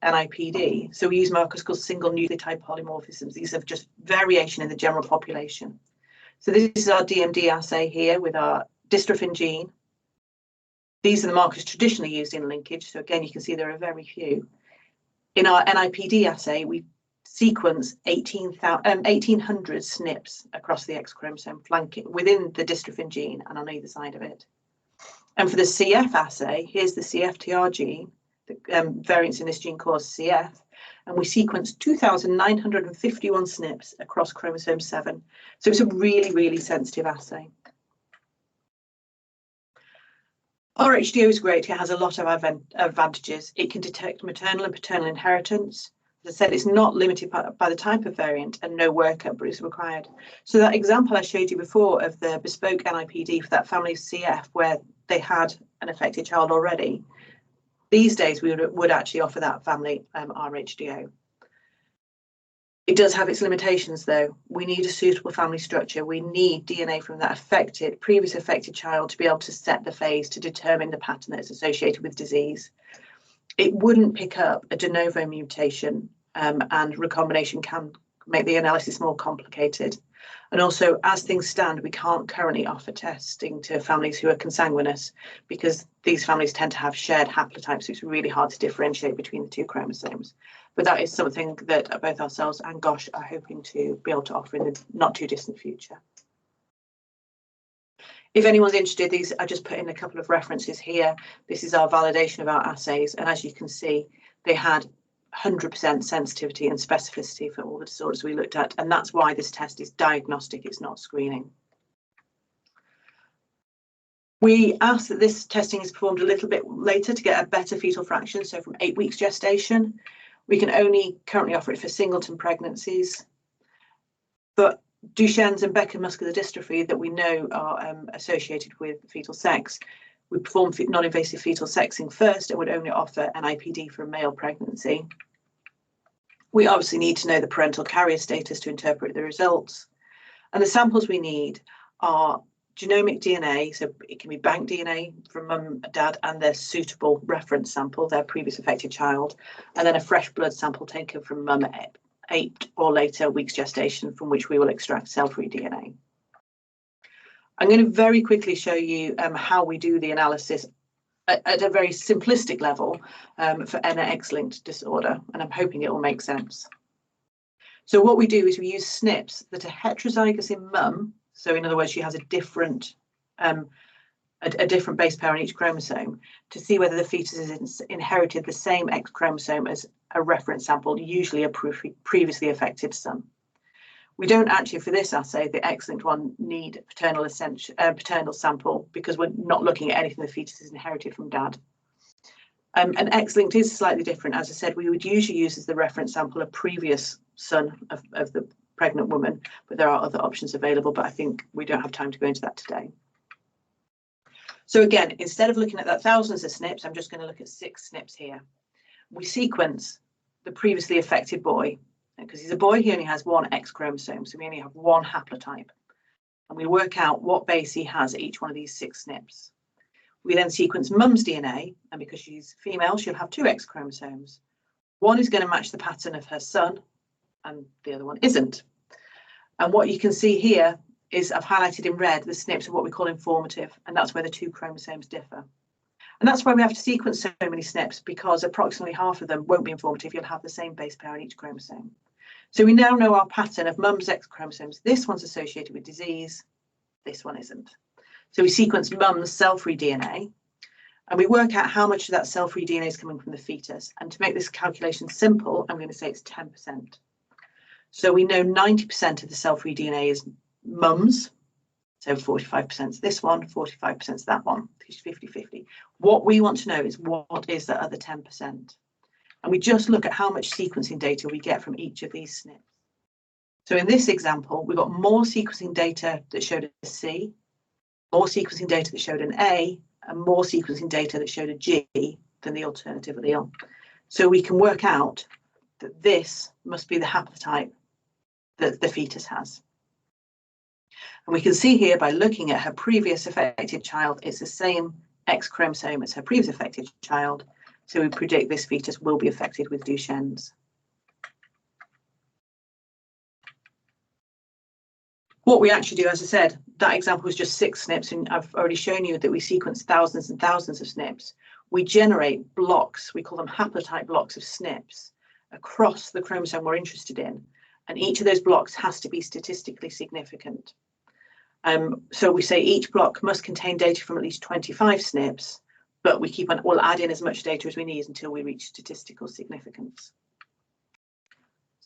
NIPD. So we use markers called single nucleotide polymorphisms. These are just variation in the general population. So this is our DMD assay here with our dystrophin gene. These are the markers traditionally used in linkage. So again, you can see there are very few. In our NIPD assay, we sequence 1800 SNPs across the X chromosome, flanking within the dystrophin gene and on either side of it. And for the CF assay, here's the CFTR gene, the variants in this gene cause CF, and we sequence 2,951 SNPs across chromosome 7. So it's a really, really sensitive assay. RHDO is great. It has a lot of advantages. It can detect maternal and paternal inheritance. As I said, it's not limited by the type of variant, and no workup is required. So that example I showed you before of the bespoke NIPD for that family of CF, where they had an affected child already, these days we would actually offer that family RHDO. It does have its limitations though. We need a suitable family structure. We need DNA from that previous affected child to be able to set the phase to determine the pattern that is associated with disease. It wouldn't pick up a de novo mutation, and recombination can make the analysis more complicated. And also, as things stand, we can't currently offer testing to families who are consanguineous because these families tend to have shared haplotypes, so it's really hard to differentiate between the 2 chromosomes. But that is something that both ourselves and GOSH are hoping to be able to offer in the not too distant future. If anyone's interested, I just put in a couple of references here. This is our validation of our assays, and as you can see, they had 100% sensitivity and specificity for all the disorders we looked at, and that's why this test is diagnostic, it's not screening. We asked that this testing is performed a little bit later to get a better fetal fraction, so from 8 weeks gestation. We can only currently offer it for singleton pregnancies, but Duchenne's and Becker muscular dystrophy that we know are associated with fetal sex, we perform non-invasive fetal sexing first and would only offer NIPD for a male pregnancy. We obviously need to know the parental carrier status to interpret the results. And the samples we need are genomic DNA, so it can be bank DNA from mum, dad, and their suitable reference sample, their previous affected child, and then a fresh blood sample taken from mum at 8 or later weeks gestation, from which we will extract cell-free DNA. I'm going to very quickly show you how we do the analysis at a very simplistic level for NX-linked disorder, and I'm hoping it will make sense. So what we do is we use SNPs that are heterozygous in mum, so in other words, she has a different base pair on each chromosome, to see whether the fetus has inherited the same X chromosome as a reference sample, usually a previously affected son. We don't actually, for this assay, the X-linked one, need paternal sample because we're not looking at anything the fetus has inherited from dad. And X-linked is slightly different. As I said, we would usually use as the reference sample a previous son of the pregnant woman, but there are other options available, but I think we don't have time to go into that today. So again, instead of looking at that thousands of SNPs, I'm just going to look at 6 SNPs here. We sequence the previously affected boy, because he's a boy, he only has 1 X chromosome, so we only have 1 haplotype. And we work out what base he has at each one of these 6 SNPs. We then sequence mum's DNA, and because she's female, she'll have 2 X chromosomes. One is going to match the pattern of her son, and the other one isn't. And what you can see here is I've highlighted in red the SNPs are what we call informative, and that's where the two chromosomes differ. And that's why we have to sequence so many SNPs, because approximately half of them won't be informative. You'll have the same base pair on each chromosome. So we now know our pattern of mum's X chromosomes. This one's associated with disease, this one isn't. So we sequence mum's cell-free DNA, and we work out how much of that cell-free DNA is coming from the fetus. And to make this calculation simple, I'm going to say it's 10%. So we know 90% of the cell-free DNA is mum's. So 45% is this one, 45% is that one, 50-50. What we want to know is what is the other 10%. And we just look at how much sequencing data we get from each of these SNPs. So in this example, we got more sequencing data that showed a C, more sequencing data that showed an A, and more sequencing data that showed a G than the alternative allele. So we can work out that this must be the haplotype that the fetus has. And we can see here by looking at her previous affected child, it's the same X chromosome as her previous affected child. So we predict this fetus will be affected with Duchenne's. What we actually do, as I said, that example was just 6 SNPs, and I've already shown you that we sequence thousands and thousands of SNPs. We generate blocks, we call them haplotype blocks of SNPs across the chromosome we're interested in. And each of those blocks has to be statistically significant. So we say each block must contain data from at least 25 SNPs, but we'll add in as much data as we need until we reach statistical significance.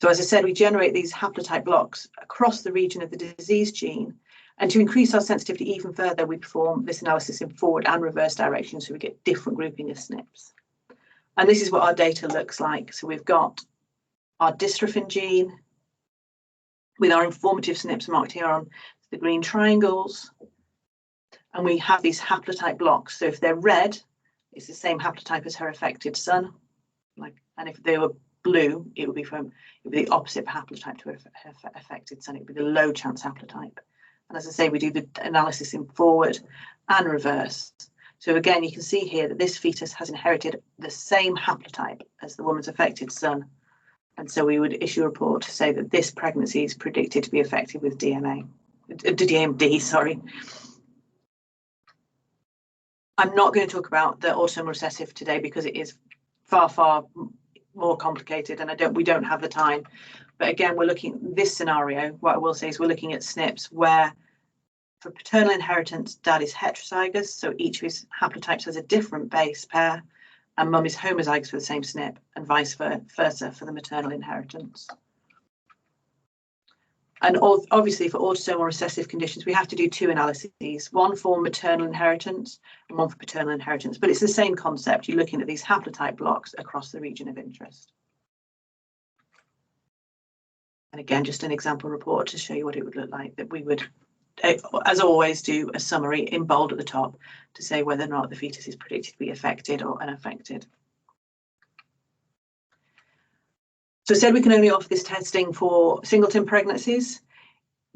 So as I said, we generate these haplotype blocks across the region of the disease gene. And to increase our sensitivity even further, we perform this analysis in forward and reverse direction, so we get different grouping of SNPs. And this is what our data looks like. So we've got our dystrophin gene with our informative SNPs marked here on the green triangles, and we have these haplotype blocks. So if they're red, it's the same haplotype as her affected son, and if they were blue, it would be the opposite haplotype to her affected son. It would be the low chance haplotype. And as I say, we do the analysis in forward and reverse. So again, you can see here that this fetus has inherited the same haplotype as the woman's affected son. And so we would issue a report to say that this pregnancy is predicted to be affected with DMD, sorry. I'm not going to talk about the autosomal recessive today because it is far, far more complicated, and we don't have the time. But again, we're looking this scenario. What I will say is we're looking at SNPs where for paternal inheritance, dad is heterozygous, so each of his haplotypes has a different base pair, and mum is homozygous for the same SNP, and vice versa for the maternal inheritance. And obviously for autosomal recessive conditions, we have to do 2 analyses, one for maternal inheritance and one for paternal inheritance. But it's the same concept. You're looking at these haplotype blocks across the region of interest. And again, just an example report to show you what it would look like, that we would, as always, do a summary in bold at the top to say whether or not the fetus is predicted to be affected or unaffected. So I said we can only offer this testing for singleton pregnancies.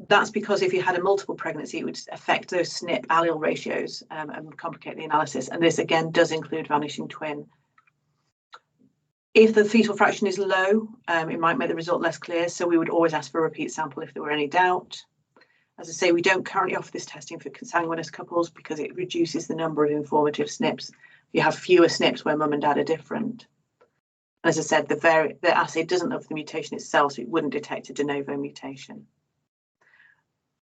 That's because if you had a multiple pregnancy, it would affect those SNP allele ratios and complicate the analysis. And this again does include vanishing twin. If the fetal fraction is low, it might make the result less clear. So we would always ask for a repeat sample if there were any doubt. As I say, we don't currently offer this testing for consanguineous couples because it reduces the number of informative SNPs. You have fewer SNPs where mum and dad are different. As I said, the assay doesn't look for the mutation itself, so it wouldn't detect a de novo mutation.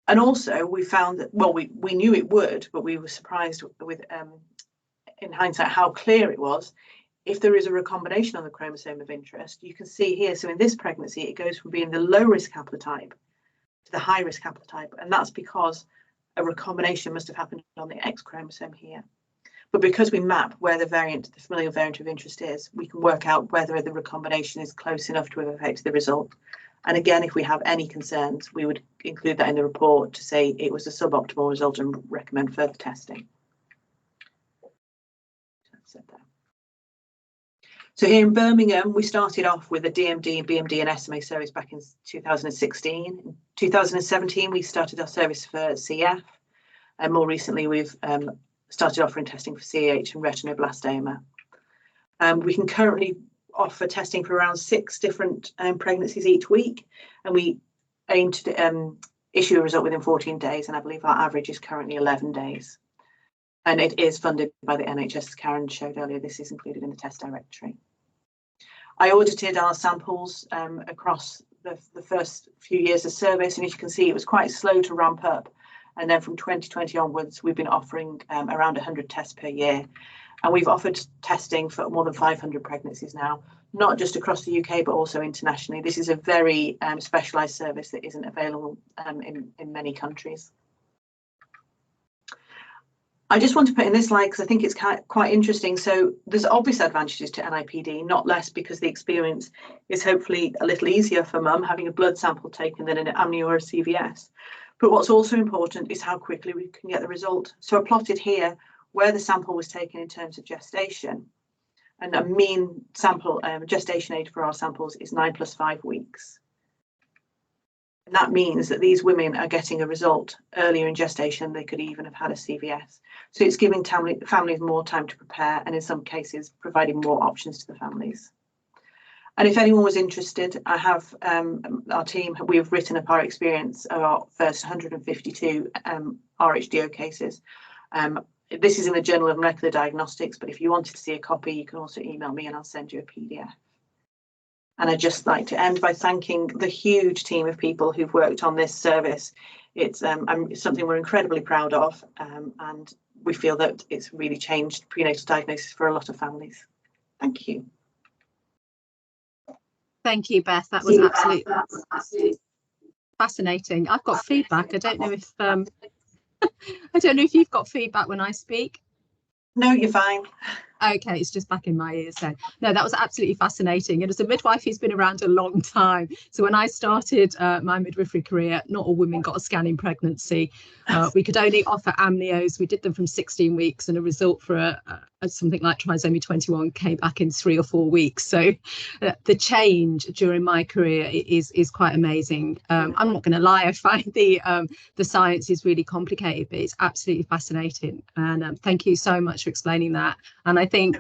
And also we found that, well, we knew it would, but we were surprised with, in hindsight, how clear it was. If there is a recombination on the chromosome of interest, you can see here, so in this pregnancy, it goes from being the low risk haplotype to the high risk haplotype. And that's because a recombination must have happened on the X chromosome here. But because we map where the familial variant of interest is, we can work out whether the recombination is close enough to have affected the result. And again, if we have any concerns, we would include that in the report to say it was a suboptimal result and recommend further testing. So here in Birmingham, we started off with a DMD, BMD and SMA service back in 2016. In 2017, we started our service for CF. And more recently, we've started offering testing for CAH and retinoblastoma. We can currently offer testing for around 6 different pregnancies each week, and we aim to issue a result within 14 days, and I believe our average is currently 11 days. And it is funded by the NHS, as Karen showed earlier. This is included in the test directory. I audited our samples across the first few years of service, and as you can see, it was quite slow to ramp up. And then from 2020 onwards, we've been offering around 100 tests per year. And we've offered testing for more than 500 pregnancies now, not just across the UK, but also internationally. This is a very specialised service that isn't available in many countries. I just want to put in this slide because I think it's quite interesting. So there's obvious advantages to NIPD, not less because the experience is hopefully a little easier for mum having a blood sample taken than an amnio or a CVS. But what's also important is how quickly we can get the result. So I plotted here where the sample was taken in terms of gestation. And a mean sample gestation age for our samples is 9 + 5 weeks. And that means that these women are getting a result earlier in gestation. They could even have had a CVS. So it's giving families more time to prepare, and in some cases providing more options to the families. And if anyone was interested, I have our team, we have written up our experience of our first 152 RHDO cases. This is in the Journal of Molecular Diagnostics, but if you wanted to see a copy, you can also email me and I'll send you a PDF. And I'd just like to end by thanking the huge team of people who've worked on this service. It's something we're incredibly proud of, and we feel that it's really changed prenatal diagnosis for a lot of families. Thank you. Thank you, Beth. That was absolutely fascinating. I've got feedback. I don't know if I don't know if you've got feedback when I speak. No, you're fine. Okay, it's just back in my ears. So no, that was absolutely fascinating. And as a midwife who's been around a long time, so when I started my midwifery career, not all women got a scan in pregnancy. We could only offer amnios. We did them from 16 weeks, and a result for something like trisomy 21 came back in 3 or 4 weeks. So the change during my career is quite amazing. I'm not going to lie, I find the science is really complicated, but it's absolutely fascinating. And thank you so much for explaining that. And I think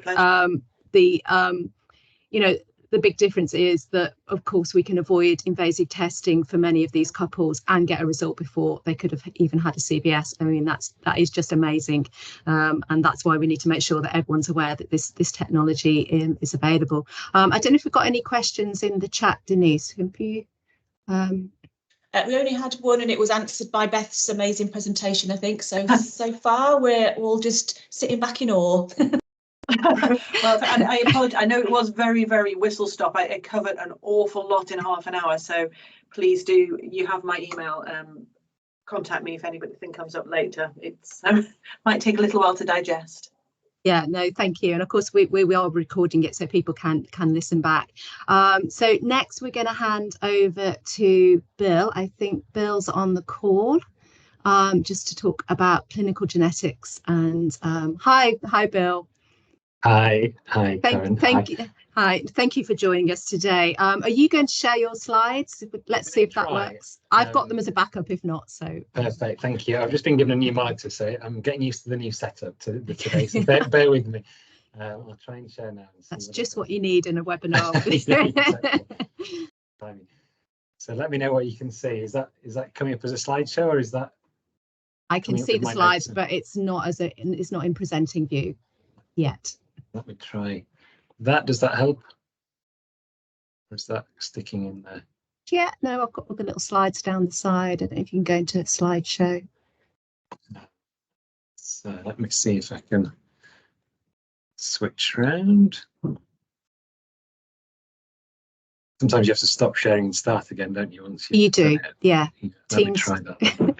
you know, the big difference is that, of course, we can avoid invasive testing for many of these couples and get a result before they could have even had a CVS. I mean, that is just amazing, and that's why we need to make sure that everyone's aware that this technology is available. I don't know if we've got any questions in the chat, Denise. Have you? We only had one, and it was answered by Beth's amazing presentation, I think. So far, we're all just sitting back in awe. Well, I apologize. I know it was very, very whistle stop. I covered an awful lot in half an hour. So please do, you have my email. Contact me if anything comes up later. It's might take a little while to digest. Yeah, no, thank you. And of course, we are recording it so people can listen back. So next, we're going to hand over to Bill. I think Bill's on the call just to talk about clinical genetics. And hi, Bill. Hi, Karen. Thank you for joining us today. Are you going to share your slides? Let's see if that works. I've got them as a backup if not. So perfect, thank you. I've just been given a new monitor, so I'm getting used to the new setup today, so bear with me. I'll try and share now. That's just what you need in a webinar. Yeah, so let me know what you can see. Is that coming up as a slideshow, or is that? I can see the slides, but it's not in presenting view yet. Let me try that. Does that help? Or is that sticking in there? Yeah, no, I've got all the little slides down the side. I don't know if you can go into slideshow. So let me see if I can switch around. Sometimes you have to stop sharing and start again, don't you? Once you do, yeah. Let me try that.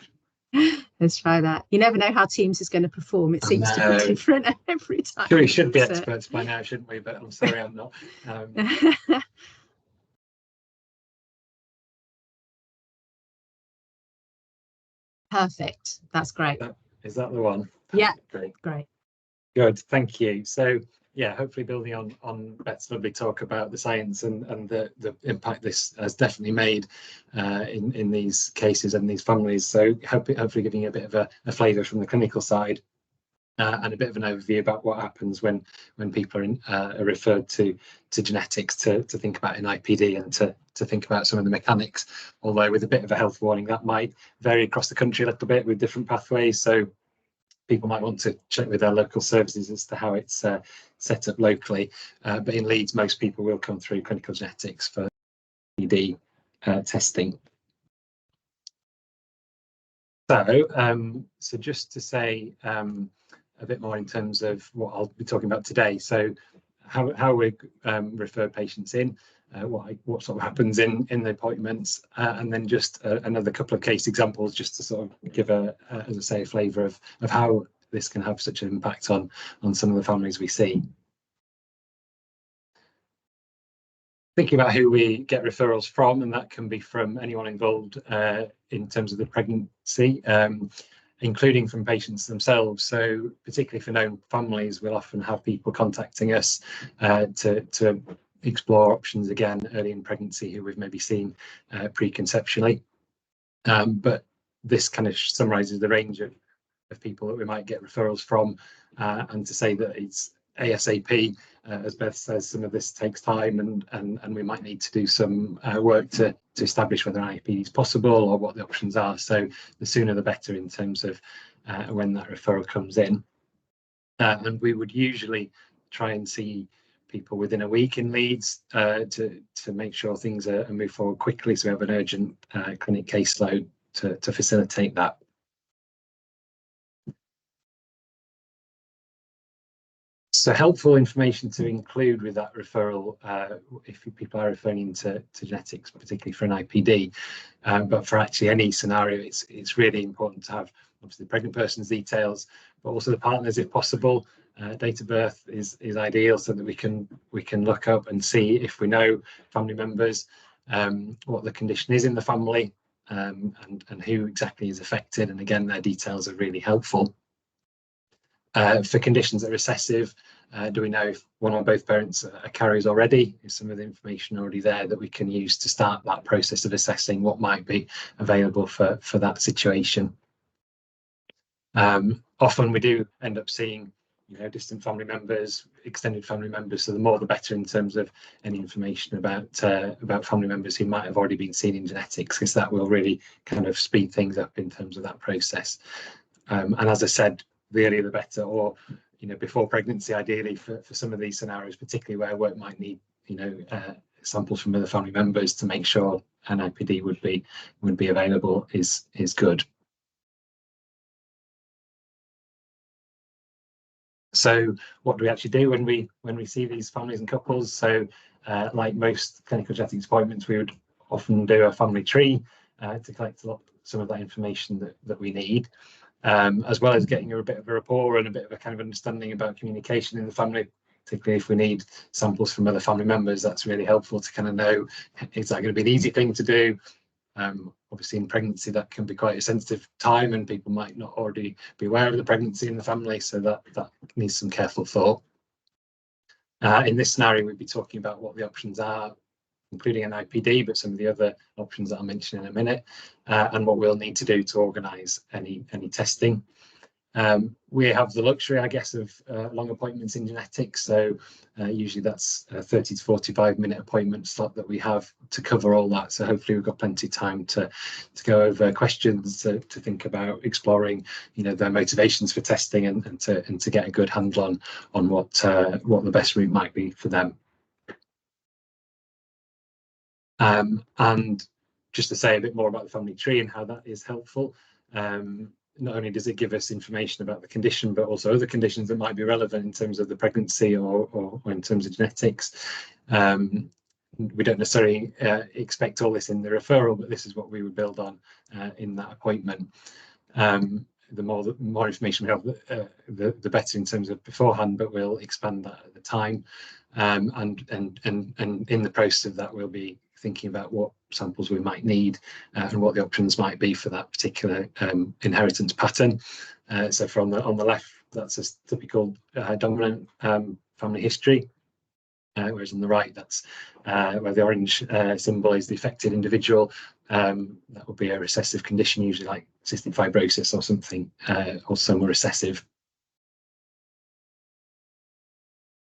Let's try that. You never know how Teams is going to perform. It seems to be different every time. Sure, we should be experts by now, shouldn't we? But I'm sorry, I'm not. Perfect. That's great. Is that the one? Yeah. Great. Good. Thank you. So yeah, hopefully building on Beth's lovely talk about the science and the impact this has definitely made in these cases and these families. So hopefully giving you a bit of a flavour from the clinical side. and a bit of an overview about what happens when people are referred to genetics, to think about NIPD and to think about some of the mechanics, although with a bit of a health warning that might vary across the country a little bit with different pathways. So people might want to check with their local services as to how it's set up locally. But in Leeds, most people will come through clinical genetics for NIPD testing. So just to say a bit more in terms of what I'll be talking about today. So how we refer patients in, what sort of happens in the appointments, and then just another couple of case examples, just to sort of give as I say, a flavour of how this can have such an impact on some of the families we see. Thinking about who we get referrals from, and that can be from anyone involved in terms of the pregnancy, including from patients themselves. So particularly for known families, we'll often have people contacting us to explore options again early in pregnancy who we've maybe seen preconceptually. But this kind of summarises the range of people that we might get referrals from, and to say that it's ASAP, as Beth says, some of this takes time, and we might need to do some work to establish whether NIPD is possible or what the options are. So the sooner the better in terms of when that referral comes in. And we would usually try and see people within a week in Leeds to make sure things are move forward quickly, so we have an urgent clinic caseload to facilitate that. So helpful information to include with that referral if people are referring into genetics, particularly for an IPD, but for actually any scenario, it's really important to have obviously the pregnant person's details, but also the partners if possible. Date of birth is ideal, so that we can look up and see if we know family members, what the condition is in the family, and who exactly is affected, and again their details are really helpful. For conditions that are recessive, do we know if one or both parents are carriers already? Is some of the information already there that we can use to start that process of assessing what might be available for that situation? Often we do end up seeing, distant family members, extended family members, so the more the better in terms of any information about family members who might have already been seen in genetics, because that will really kind of speed things up in terms of that process. And as I said, the earlier the better, or before pregnancy ideally for some of these scenarios, particularly where work might need samples from other family members to make sure an NIPD would be available is good. So what do we actually do when we see these families and couples? So like most clinical genetics appointments, we would often do a family tree to collect some of that information that we need. As well as getting a bit of a rapport and a bit of a kind of understanding about communication in the family, particularly if we need samples from other family members. That's really helpful to kind of know, is that going to be an easy thing to do? Obviously in pregnancy that can be quite a sensitive time, and people might not already be aware of the pregnancy in the family, so that needs some careful thought. In this scenario, we'd be talking about what the options are, including an NIPD, but some of the other options that I'll mention in a minute, and what we'll need to do to organise any testing. We have the luxury, I guess, of long appointments in genetics, so usually that's a 30 to 45-minute appointment slot that we have to cover all that. So hopefully we've got plenty of time to go over questions, to think about exploring, their motivations for testing, and to get a good handle on what the best route might be for them. And just to say a bit more about the family tree and how that is helpful, not only does it give us information about the condition, but also other conditions that might be relevant in terms of the pregnancy or in terms of genetics. We don't necessarily expect all this in the referral, but this is what we would build on in that appointment. The more information we have, the better in terms of beforehand, but we'll expand that at the time. And in the process of that, we'll be thinking about what samples we might need and what the options might be for that particular inheritance pattern. So on the left, that's a typical dominant family history, whereas on the right, that's where the orange symbol is the affected individual. That would be a recessive condition, usually like cystic fibrosis or something, or some recessive.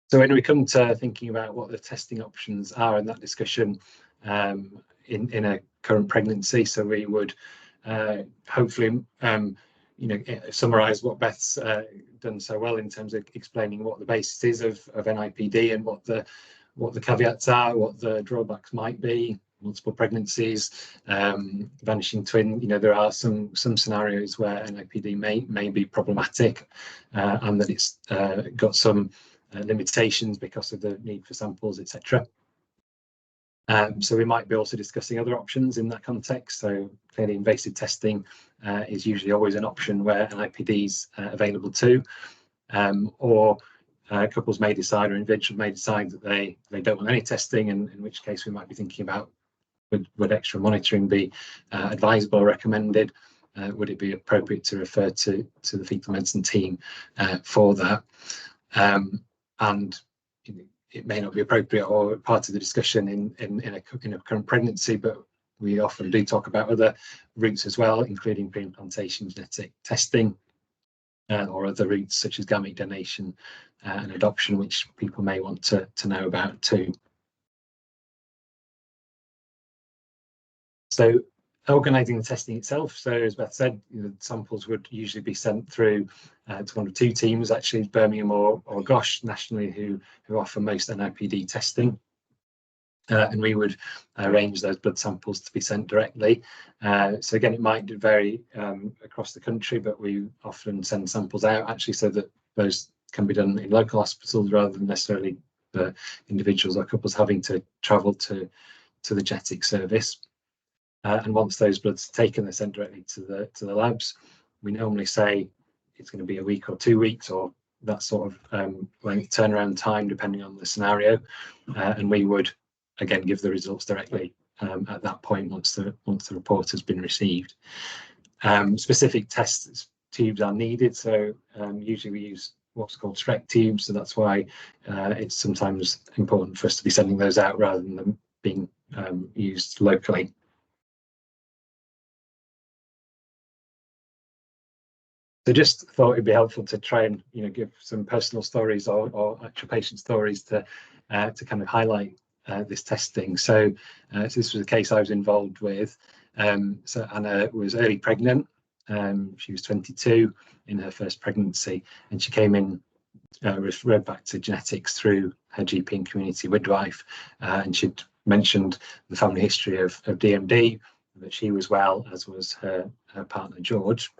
So when we come to thinking about what the testing options are in that discussion in a current pregnancy, so we would hopefully summarise what Beth's done so well in terms of explaining what the basis is of NIPD and what the caveats are, what the drawbacks might be. Multiple pregnancies, vanishing twin. There are some scenarios where NIPD may be problematic, and that it's got some limitations because of the need for samples, etc. So we might be also discussing other options in that context. So clearly invasive testing is usually always an option where NIPD is available too, or couples may decide, or individuals may decide that they don't want any testing, and in which case we might be thinking about would extra monitoring be advisable or recommended? Would it be appropriate to refer to the fetal medicine team for that? And it may not be appropriate or part of the discussion in a current pregnancy, but we often do talk about other routes as well, including pre-implantation genetic testing or other routes such as gamete donation and adoption, which people may want to know about too. So organising the testing itself, so as Beth said, samples would usually be sent through to one of two teams, actually Birmingham or Gosh nationally, who offer most NIPD testing. And we would arrange those blood samples to be sent directly. So again, it might vary across the country, but we often send samples out actually so that those can be done in local hospitals rather than necessarily the individuals or couples having to travel to the genetic service. And once those bloods are taken, they're sent directly to the labs. We normally say it's going to be a week or 2 weeks, or that sort of length turnaround time, depending on the scenario. And we would again give the results directly at that point once the report has been received. Specific test tubes are needed, so usually we use what's called Shrek tubes, so that's why it's sometimes important for us to be sending those out rather than them being used locally. So just thought it'd be helpful to try and give some personal stories or actual patient stories to kind of highlight this testing. So this was a case I was involved with. So Anna was early pregnant. She was 22 in her first pregnancy, and she came in referred back to genetics through her GP and community midwife, and she'd mentioned the family history of DMD, that she was well, as was her partner George.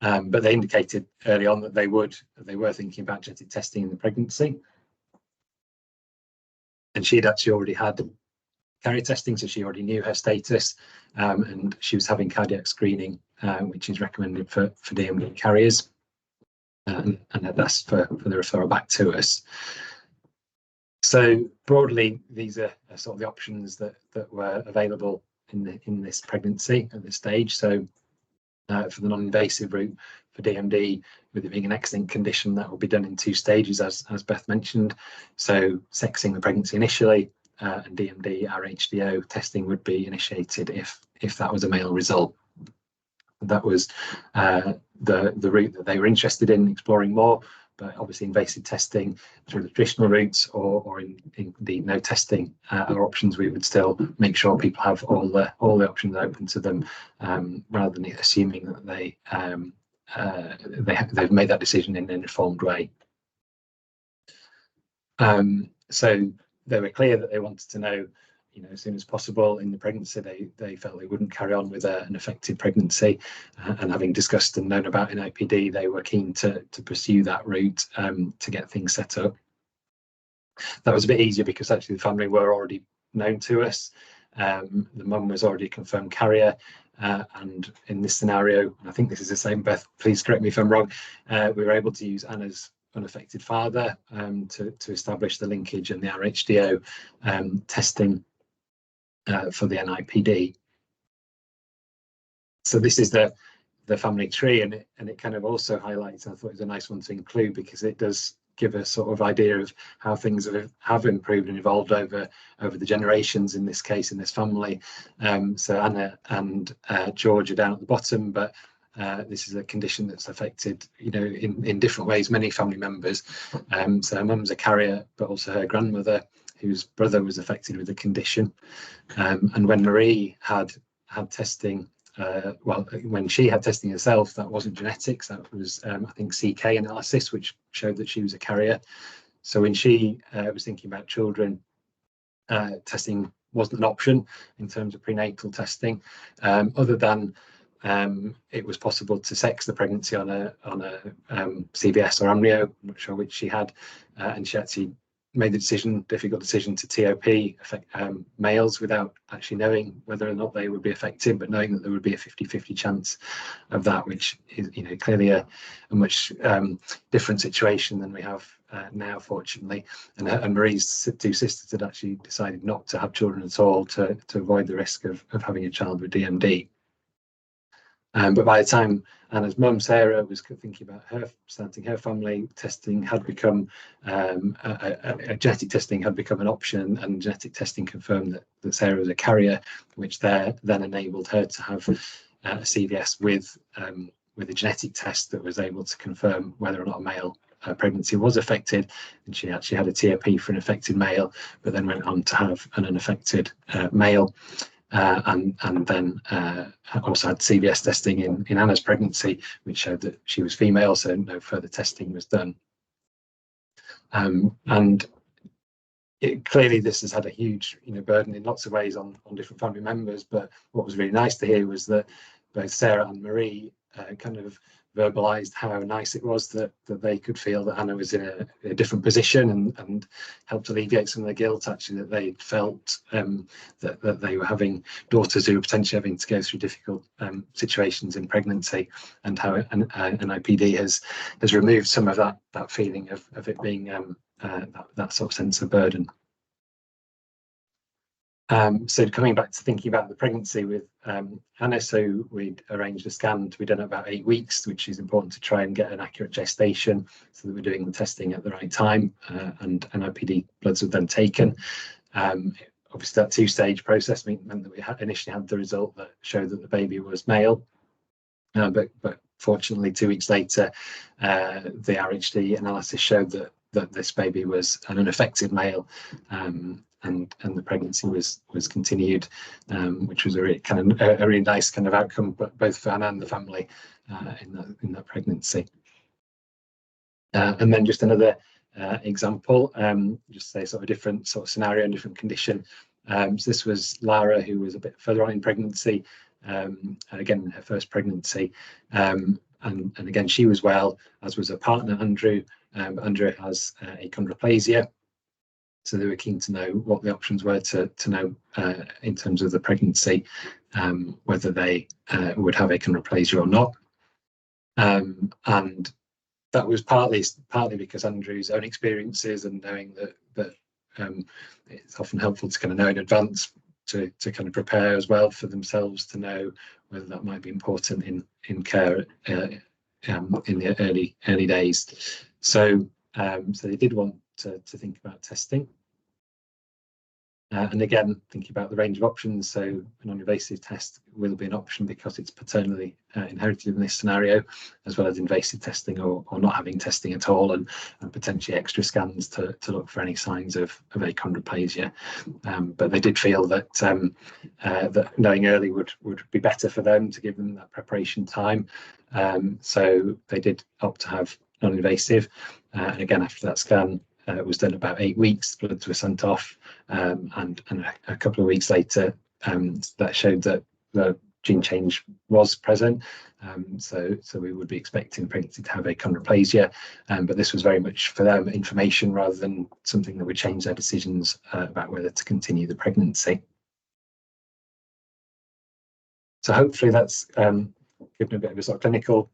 But they indicated early on that they were thinking about genetic testing in the pregnancy. And she'd actually already had carrier testing, so she already knew her status, and she was having cardiac screening, which is recommended for DMD carriers, and had asked for the referral back to us. So broadly, these are sort of the options that were available in this pregnancy at this stage. So for the non-invasive route for DMD, with it being an X-linked condition, that will be done in 2 stages, as Beth mentioned. So sexing the pregnancy initially, and DMD RHDO testing would be initiated if that was a male result. That was the route that they were interested in exploring more, but obviously invasive testing through the traditional routes or indeed no testing are options. We would still make sure people have all the options open to them, rather than assuming that they've made that decision in an informed way. So they were clear that they wanted to know, as soon as possible in the pregnancy. They felt they wouldn't carry on with an effective pregnancy, and having discussed and known about NIPD, they were keen to pursue that route to get things set up. That was a bit easier because actually the family were already known to us. The mum was already a confirmed carrier, and in this scenario, I think this is the same, Beth, please correct me if I'm wrong, we were able to use Anna's unaffected father to establish the linkage and the RHDO testing for the NIPD. So this is the family tree, and it kind of also highlights, I thought it was a nice one to include because it does give a sort of idea of how things have improved and evolved over the generations, in this case, in this family. So Anna and George are down at the bottom, but this is a condition that's affected, you know, in different ways, many family members. So her mum's a carrier, but also her grandmother, whose brother was affected with the condition. And when Marie had testing, well, when she had testing herself, that wasn't genetics, that was I think CK analysis, which showed that she was a carrier. So when she was thinking about children, testing wasn't an option in terms of prenatal testing, other than it was possible to sex the pregnancy on a CVS or amnio, I'm not sure which she had, and she actually made the difficult decision to TOP males without actually knowing whether or not they would be affected, but knowing that there would be a 50-50 chance of that, which is, you know, clearly a much different situation than we have now, fortunately. And Marie's two sisters had actually decided not to have children at all to avoid the risk of having a child with DMD. But by the time Anna's mum, Sarah, was thinking about starting her family, testing had become, genetic testing had become an option, and genetic testing confirmed that Sarah was a carrier, which then enabled her to have a CVS with a genetic test that was able to confirm whether or not a male pregnancy was affected. And she actually had a TOP for an affected male, but then went on to have an unaffected male. And then also had CVS testing in Anna's pregnancy, which showed that she was female, so no further testing was done. And clearly this has had a huge, you know, burden in lots of ways on different family members. But what was really nice to hear was that both Sarah and Marie kind of verbalized how nice it was that they could feel that Anna was in a different position, and helped alleviate some of the guilt, actually, that they felt that they were having daughters who were potentially having to go through difficult situations in pregnancy, and how NIPD has removed some of that feeling of it being that sort of sense of burden. So coming back to thinking about the pregnancy with Anna, so we'd arranged a scan to be done at about 8 weeks, which is important to try and get an accurate gestation, so that we're doing the testing at the right time, and NIPD bloods were then taken. Obviously that two-stage process meant that we initially had the result that showed that the baby was male, but fortunately 2 weeks later the RHD analysis showed that this baby was an unaffected male, and the pregnancy was continued, which was a really nice kind of outcome, but both for Anna and the family in that pregnancy. And then just another example, just say sort of different sort of scenario and different condition. So this was Lara, who was a bit further on in pregnancy, again her first pregnancy, and again she was well, as was her partner Andrew. Andrew has achondroplasia. So they were keen to know what the options were to know in terms of the pregnancy, whether they would have achondroplasia or not. And that was partly because Andrew's own experiences, and knowing that it's often helpful to kind of know in advance to kind of prepare as well for themselves, to know whether that might be important in care in the early days. So they did want to think about testing. And again, thinking about the range of options, so a non-invasive test will be an option because it's paternally inherited in this scenario, as well as invasive testing or not having testing at all, and potentially extra scans to look for any signs of achondroplasia. But they did feel that that knowing early would be better for them, to give them that preparation time. So they did opt to have non-invasive, and again after that scan was done about 8 weeks, bloods were sent off, and a couple of weeks later that showed that the gene change was present, so we would be expecting pregnancy to have achondroplasia, but this was very much for them information rather than something that would change their decisions about whether to continue the pregnancy. So hopefully that's given a bit of a sort of clinical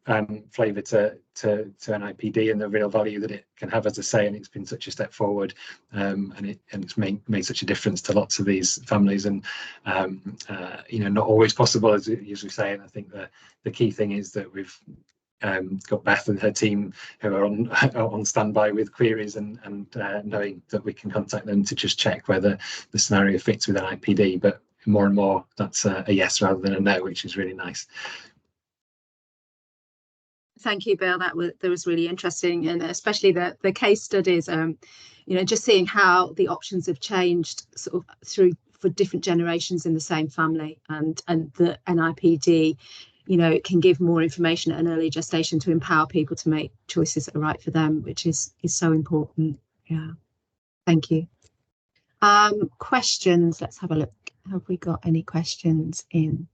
flavour to NIPD and the real value that it can have, as I say, and it's been such a step forward, and it's made such a difference to lots of these families, and you know, not always possible, as we say. And I think the key thing is that we've got Beth and her team who are on standby with queries, and knowing that we can contact them to just check whether the scenario fits with NIPD. But more and more that's a yes rather than a no, which is really nice. Thank you, Bill. That was really interesting, and especially the case studies. You know, just seeing how the options have changed sort of through for different generations in the same family, and the NIPD, you know, can give more information at an early gestation to empower people to make choices that are right for them, which is so important. Yeah, thank you. Questions. Let's have a look. Have we got any questions in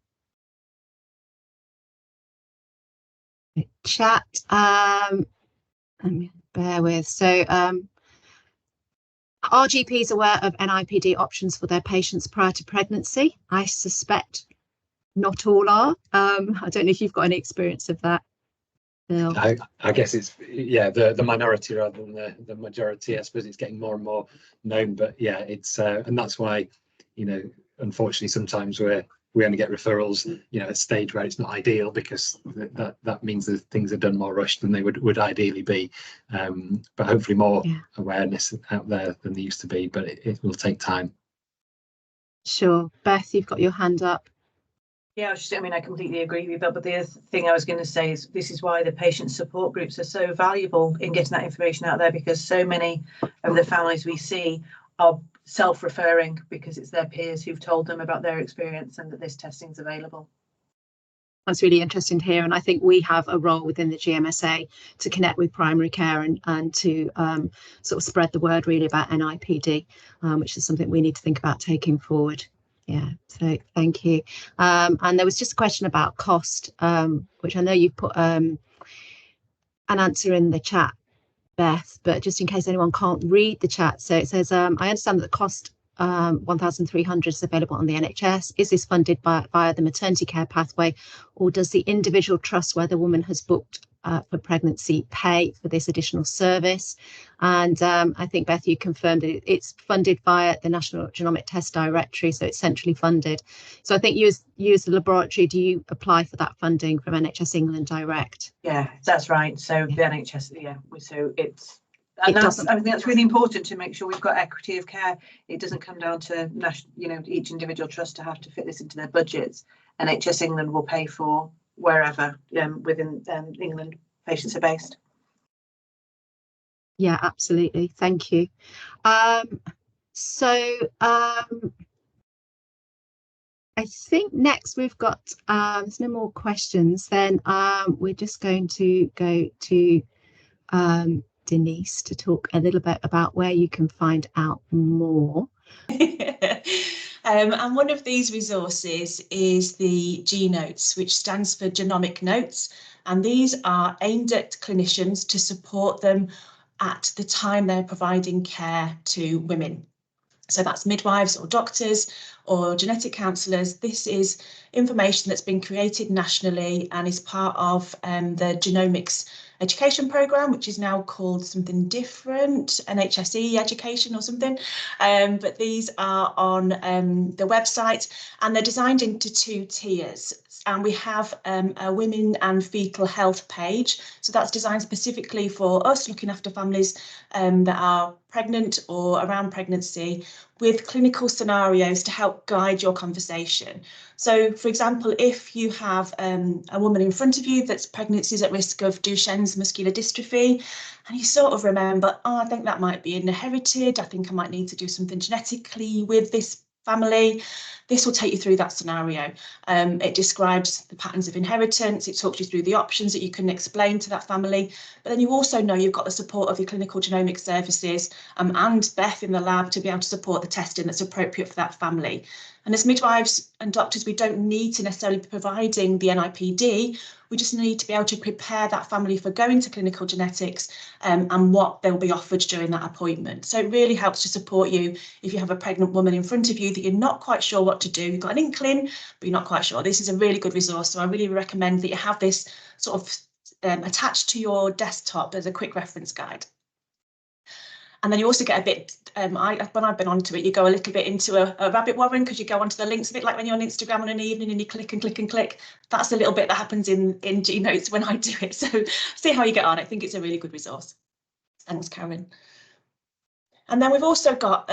the chat? Bear with. So, are GPs aware of NIPD options for their patients prior to pregnancy? I suspect not all are. I don't know if you've got any experience of that, Bill. I guess it's, yeah, the minority rather than the majority. I suppose it's getting more and more known, but yeah, it's and that's why, you know, unfortunately sometimes we only get referrals, you know, at a stage where it's not ideal, because that means that things are done more rushed than they would ideally be. But hopefully more awareness out there than there used to be, but it will take time. Sure. Beth, you've got your hand up. Yeah, I mean, I completely agree with you, but the other thing I was going to say is this is why the patient support groups are so valuable in getting that information out there, because so many of the families we see are self-referring because it's their peers who've told them about their experience and that this testing is available. That's really interesting to hear, and I think we have a role within the GMSA to connect with primary care and to sort of spread the word really about NIPD, which is something we need to think about taking forward. Yeah, so thank you. And there was just a question about cost, which I know you've put an answer in the chat, Beth, but just in case anyone can't read the chat. So it says, I understand that the cost 1,300 is available on the NHS. Is this funded via the maternity care pathway, or does the individual trust where the woman has booked for pregnancy pay for this additional service? And I think, Beth, you confirmed that it's funded via the National Genomic Test Directory, so it's centrally funded. So I think you as the laboratory, do you apply for that funding from NHS England direct? Yeah, that's right. So the NHS, yeah, so it's, and I think that's really important to make sure we've got equity of care. It doesn't come down to national, you know, each individual trust to have to fit this into their budgets. NHS England will pay for wherever within England patients are based. Yeah, absolutely. Thank you. So I think next we've got, there's no more questions, then we're just going to go to Denise to talk a little bit about where you can find out more. And one of these resources is the G-Notes, which stands for Genomic Notes, and these are aimed at clinicians to support them at the time they're providing care to women. So that's midwives or doctors or genetic counsellors. This is information that's been created nationally and is part of the Genomics education programme, which is now called something different, NHSE education or something. But these are on the website, and they're designed into 2 tiers. And we have a women and fetal health page. So that's designed specifically for us, looking after families that are pregnant or around pregnancy, with clinical scenarios to help guide your conversation. So, for example, if you have a woman in front of you that's pregnancy is at risk of Duchenne's muscular dystrophy, and you sort of remember, oh, I think that might be inherited, I think I might need to do something genetically with this family, this will take you through that scenario. It describes the patterns of inheritance, it talks you through the options that you can explain to that family, but then you also know you've got the support of your clinical genomic services and Beth in the lab to be able to support the testing that's appropriate for that family. And as midwives and doctors, we don't need to necessarily be providing the NIPD, we just need to be able to prepare that family for going to clinical genetics and what they'll be offered during that appointment. So it really helps to support you if you have a pregnant woman in front of you that you're not quite sure what to do, you've got an inkling, but you're not quite sure. This is a really good resource, so I really recommend that you have this sort of attached to your desktop as a quick reference guide. And then you also get a bit, when I've been onto it, you go a little bit into a rabbit warren because you go onto the links, a bit like when you're on Instagram on an evening and you click and click and click. That's a little bit that happens in G-Notes when I do it. So see how you get on. I think it's a really good resource. Thanks, Karen. And then we've also got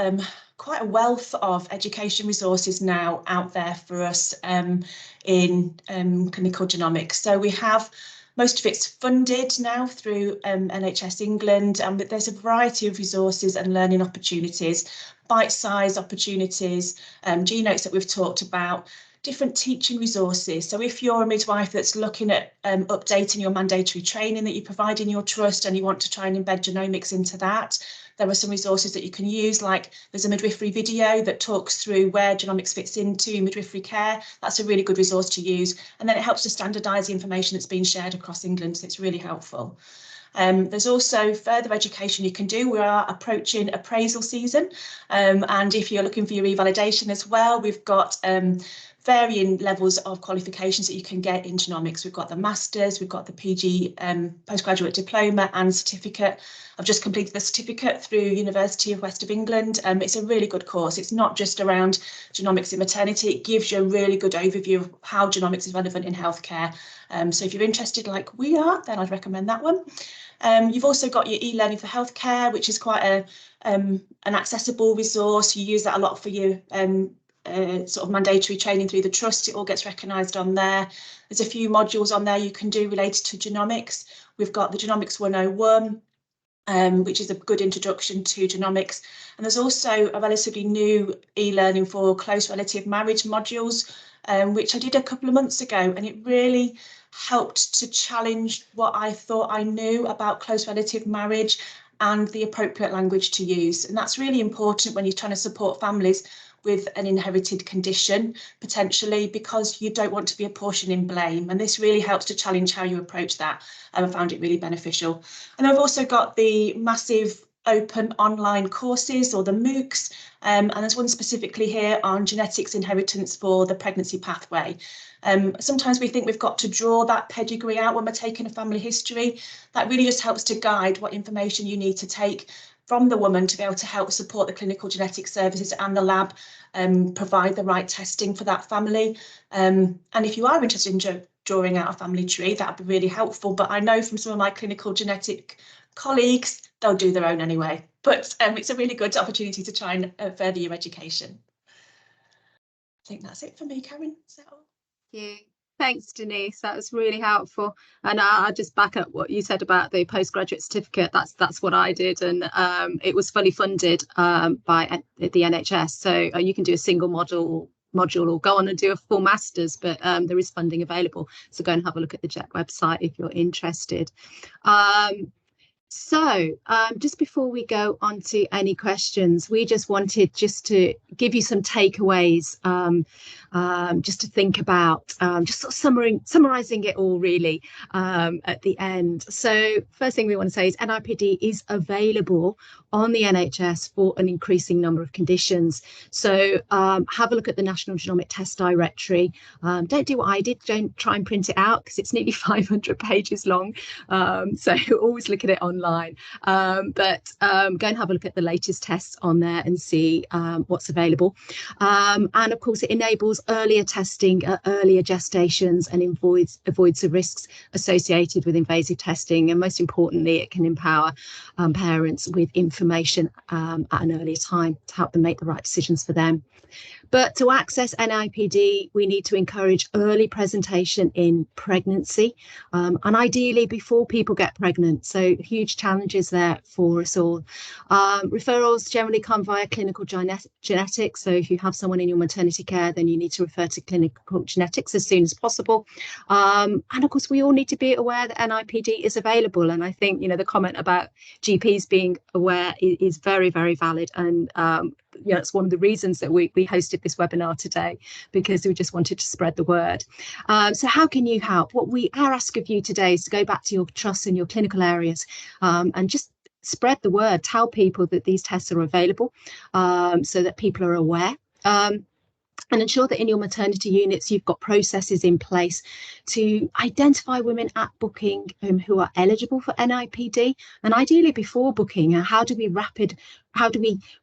quite a wealth of education resources now out there for us in clinical genomics. So we have Most of it's funded now through NHS England, and there's a variety of resources and learning opportunities, bite-sized opportunities, G-notes that we've talked about, different teaching resources. So if you're a midwife that's looking at updating your mandatory training that you provide in your trust and you want to try and embed genomics into that, there are some resources that you can use, like there's a midwifery video that talks through where genomics fits into midwifery care. That's a really good resource to use. And then it helps to standardise the information that's being shared across England, so it's really helpful. There's also further education you can do. We are approaching appraisal season, and if you're looking for your revalidation as well, we've got varying levels of qualifications that you can get in genomics. We've got the Masters, we've got the PG postgraduate diploma and certificate. I've just completed the certificate through University of West of England. It's a really good course. It's not just around genomics in maternity. It gives you a really good overview of how genomics is relevant in healthcare. So if you're interested like we are, then I'd recommend that one. You've also got your e-learning for healthcare, which is quite an accessible resource. You use that a lot for your sort of mandatory training through the trust. It all gets recognised on there. There's a few modules on there you can do related to genomics. We've got the Genomics 101, which is a good introduction to genomics. And there's also a relatively new e-learning for close relative marriage modules, which I did a couple of months ago, and it really helped to challenge what I thought I knew about close relative marriage and the appropriate language to use. And that's really important when you're trying to support families with an inherited condition, potentially, because you don't want to be apportioning blame. And this really helps to challenge how you approach that. And I found it really beneficial. And I've also got the massive open online courses, or the MOOCs, and there's one specifically here on genetics inheritance for the pregnancy pathway. Sometimes we think we've got to draw that pedigree out when we're taking a family history. That really just helps to guide what information you need to take from the woman to be able to help support the clinical genetic services and the lab provide the right testing for that family. And if you are interested in drawing out a family tree, that would be really helpful. But I know from some of my clinical genetic colleagues, they'll do their own anyway. But it's a really good opportunity to try and further your education. I think that's it for me, Karen. Is that all? Yeah. Thanks, Denise. That was really helpful. And I'll just back up what you said about the postgraduate certificate. That's what I did, and it was fully funded by the NHS. So you can do a single module or go on and do a full master's, but there is funding available. So go and have a look at the JET website if you're interested. So just before we go on to any questions, we just wanted to give you some takeaways, just to think about, just sort of summarising it all really at the end. So first thing we want to say is NIPD is available on the NHS for an increasing number of conditions. So have a look at the National Genomic Test Directory. Don't do what I did, don't try and print it out because it's nearly 500 pages long. So always look at it online. But go and have a look at the latest tests on there and see what's available. And of course, it enables earlier testing at earlier gestations and avoids the risks associated with invasive testing. And most importantly, it can empower parents with information at an earlier time to help them make the right decisions for them. But to access NIPD, we need to encourage early presentation in pregnancy, and ideally before people get pregnant. So huge challenges there for us all. Referrals generally come via clinical genetics. So if you have someone in your maternity care, then you need to refer to clinical genetics as soon as possible. And of course, we all need to be aware that NIPD is available. And I think, the comment about GPs being aware is very, very valid. And it's one of the reasons that we hosted this webinar today, because we just wanted to spread the word. So how can you help? What we are asking of you today is to go back to your trusts and your clinical areas and just spread the word, tell people that these tests are available so that people are aware. And ensure that in your maternity units, you've got processes in place to identify women at booking who are eligible for NIPD, and ideally before booking. How do we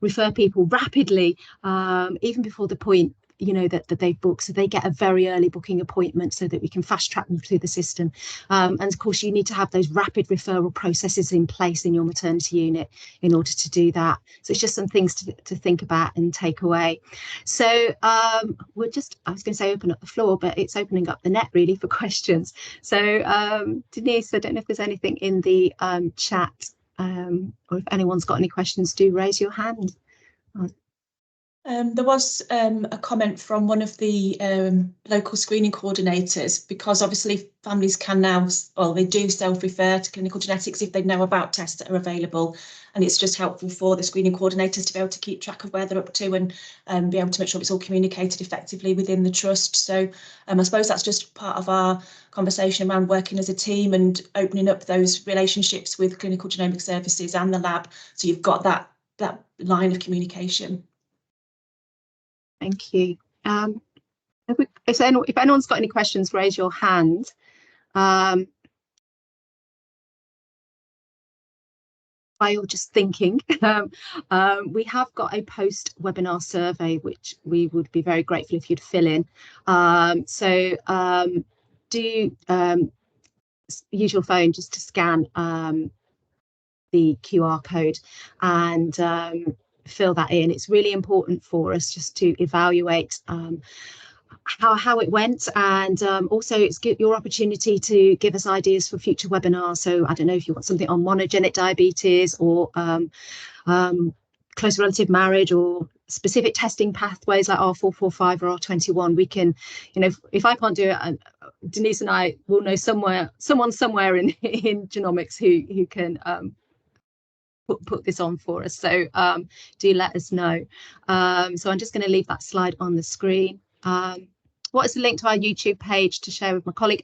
refer people rapidly, even before the point you know, that they've booked, so they get a very early booking appointment so that we can fast track them through the system. And of course you need to have those rapid referral processes in place in your maternity unit in order to do that. So it's just some things to think about and take away. So we'll just, I was going to say open up the floor, but it's opening up the net really for questions. So Denise, I don't know if there's anything in the chat, or if anyone's got any questions, do raise your hand. There was a comment from one of the local screening coordinators, because obviously families can now, well, they do self-refer to clinical genetics if they know about tests that are available, and it's just helpful for the screening coordinators to be able to keep track of where they're up to and be able to make sure it's all communicated effectively within the trust. So I suppose that's just part of our conversation around working as a team and opening up those relationships with clinical genomic services and the lab, so you've got that line of communication. Thank you. If anyone's got any questions, raise your hand. While you're just thinking, we have got a post-webinar survey which we would be very grateful if you'd fill in. Do use your phone just to scan the QR code and fill that in. It's really important for us just to evaluate how it went, and also it's your opportunity to give us ideas for future webinars. So I don't know if you want something on monogenic diabetes or close relative marriage or specific testing pathways like R445 or R21. We can, you know, if I can't do it, Denise and I will know someone somewhere in genomics who can put this on for us. So do let us know. So I'm just going to leave that slide on the screen. What is the link to our YouTube page to share with my colleague?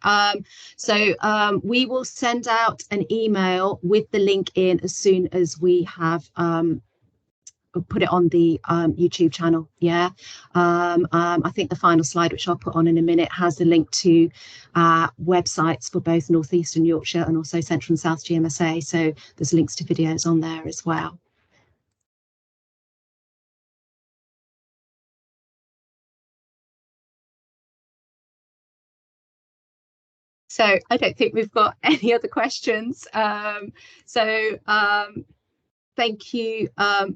We will send out an email with the link in as soon as we have put it on the YouTube channel. Yeah, I think the final slide, which I'll put on in a minute, has the link to websites for both North Eastern Yorkshire and also Central and South GMSA. So there's links to videos on there as well. So I don't think we've got any other questions. Thank you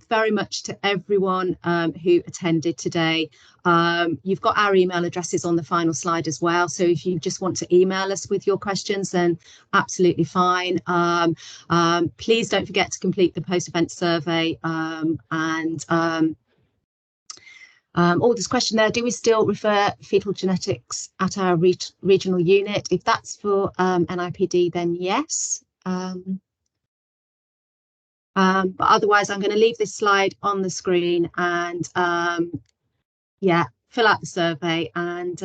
very much to everyone who attended today. You've got our email addresses on the final slide as well. So if you just want to email us with your questions, then absolutely fine. Please don't forget to complete the post-event survey all this question there. Do we still refer fetal genetics at our regional unit? If that's for NIPD, then yes. But otherwise, I'm going to leave this slide on the screen and yeah, fill out the survey and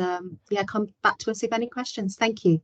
yeah, come back to us if any questions. Thank you.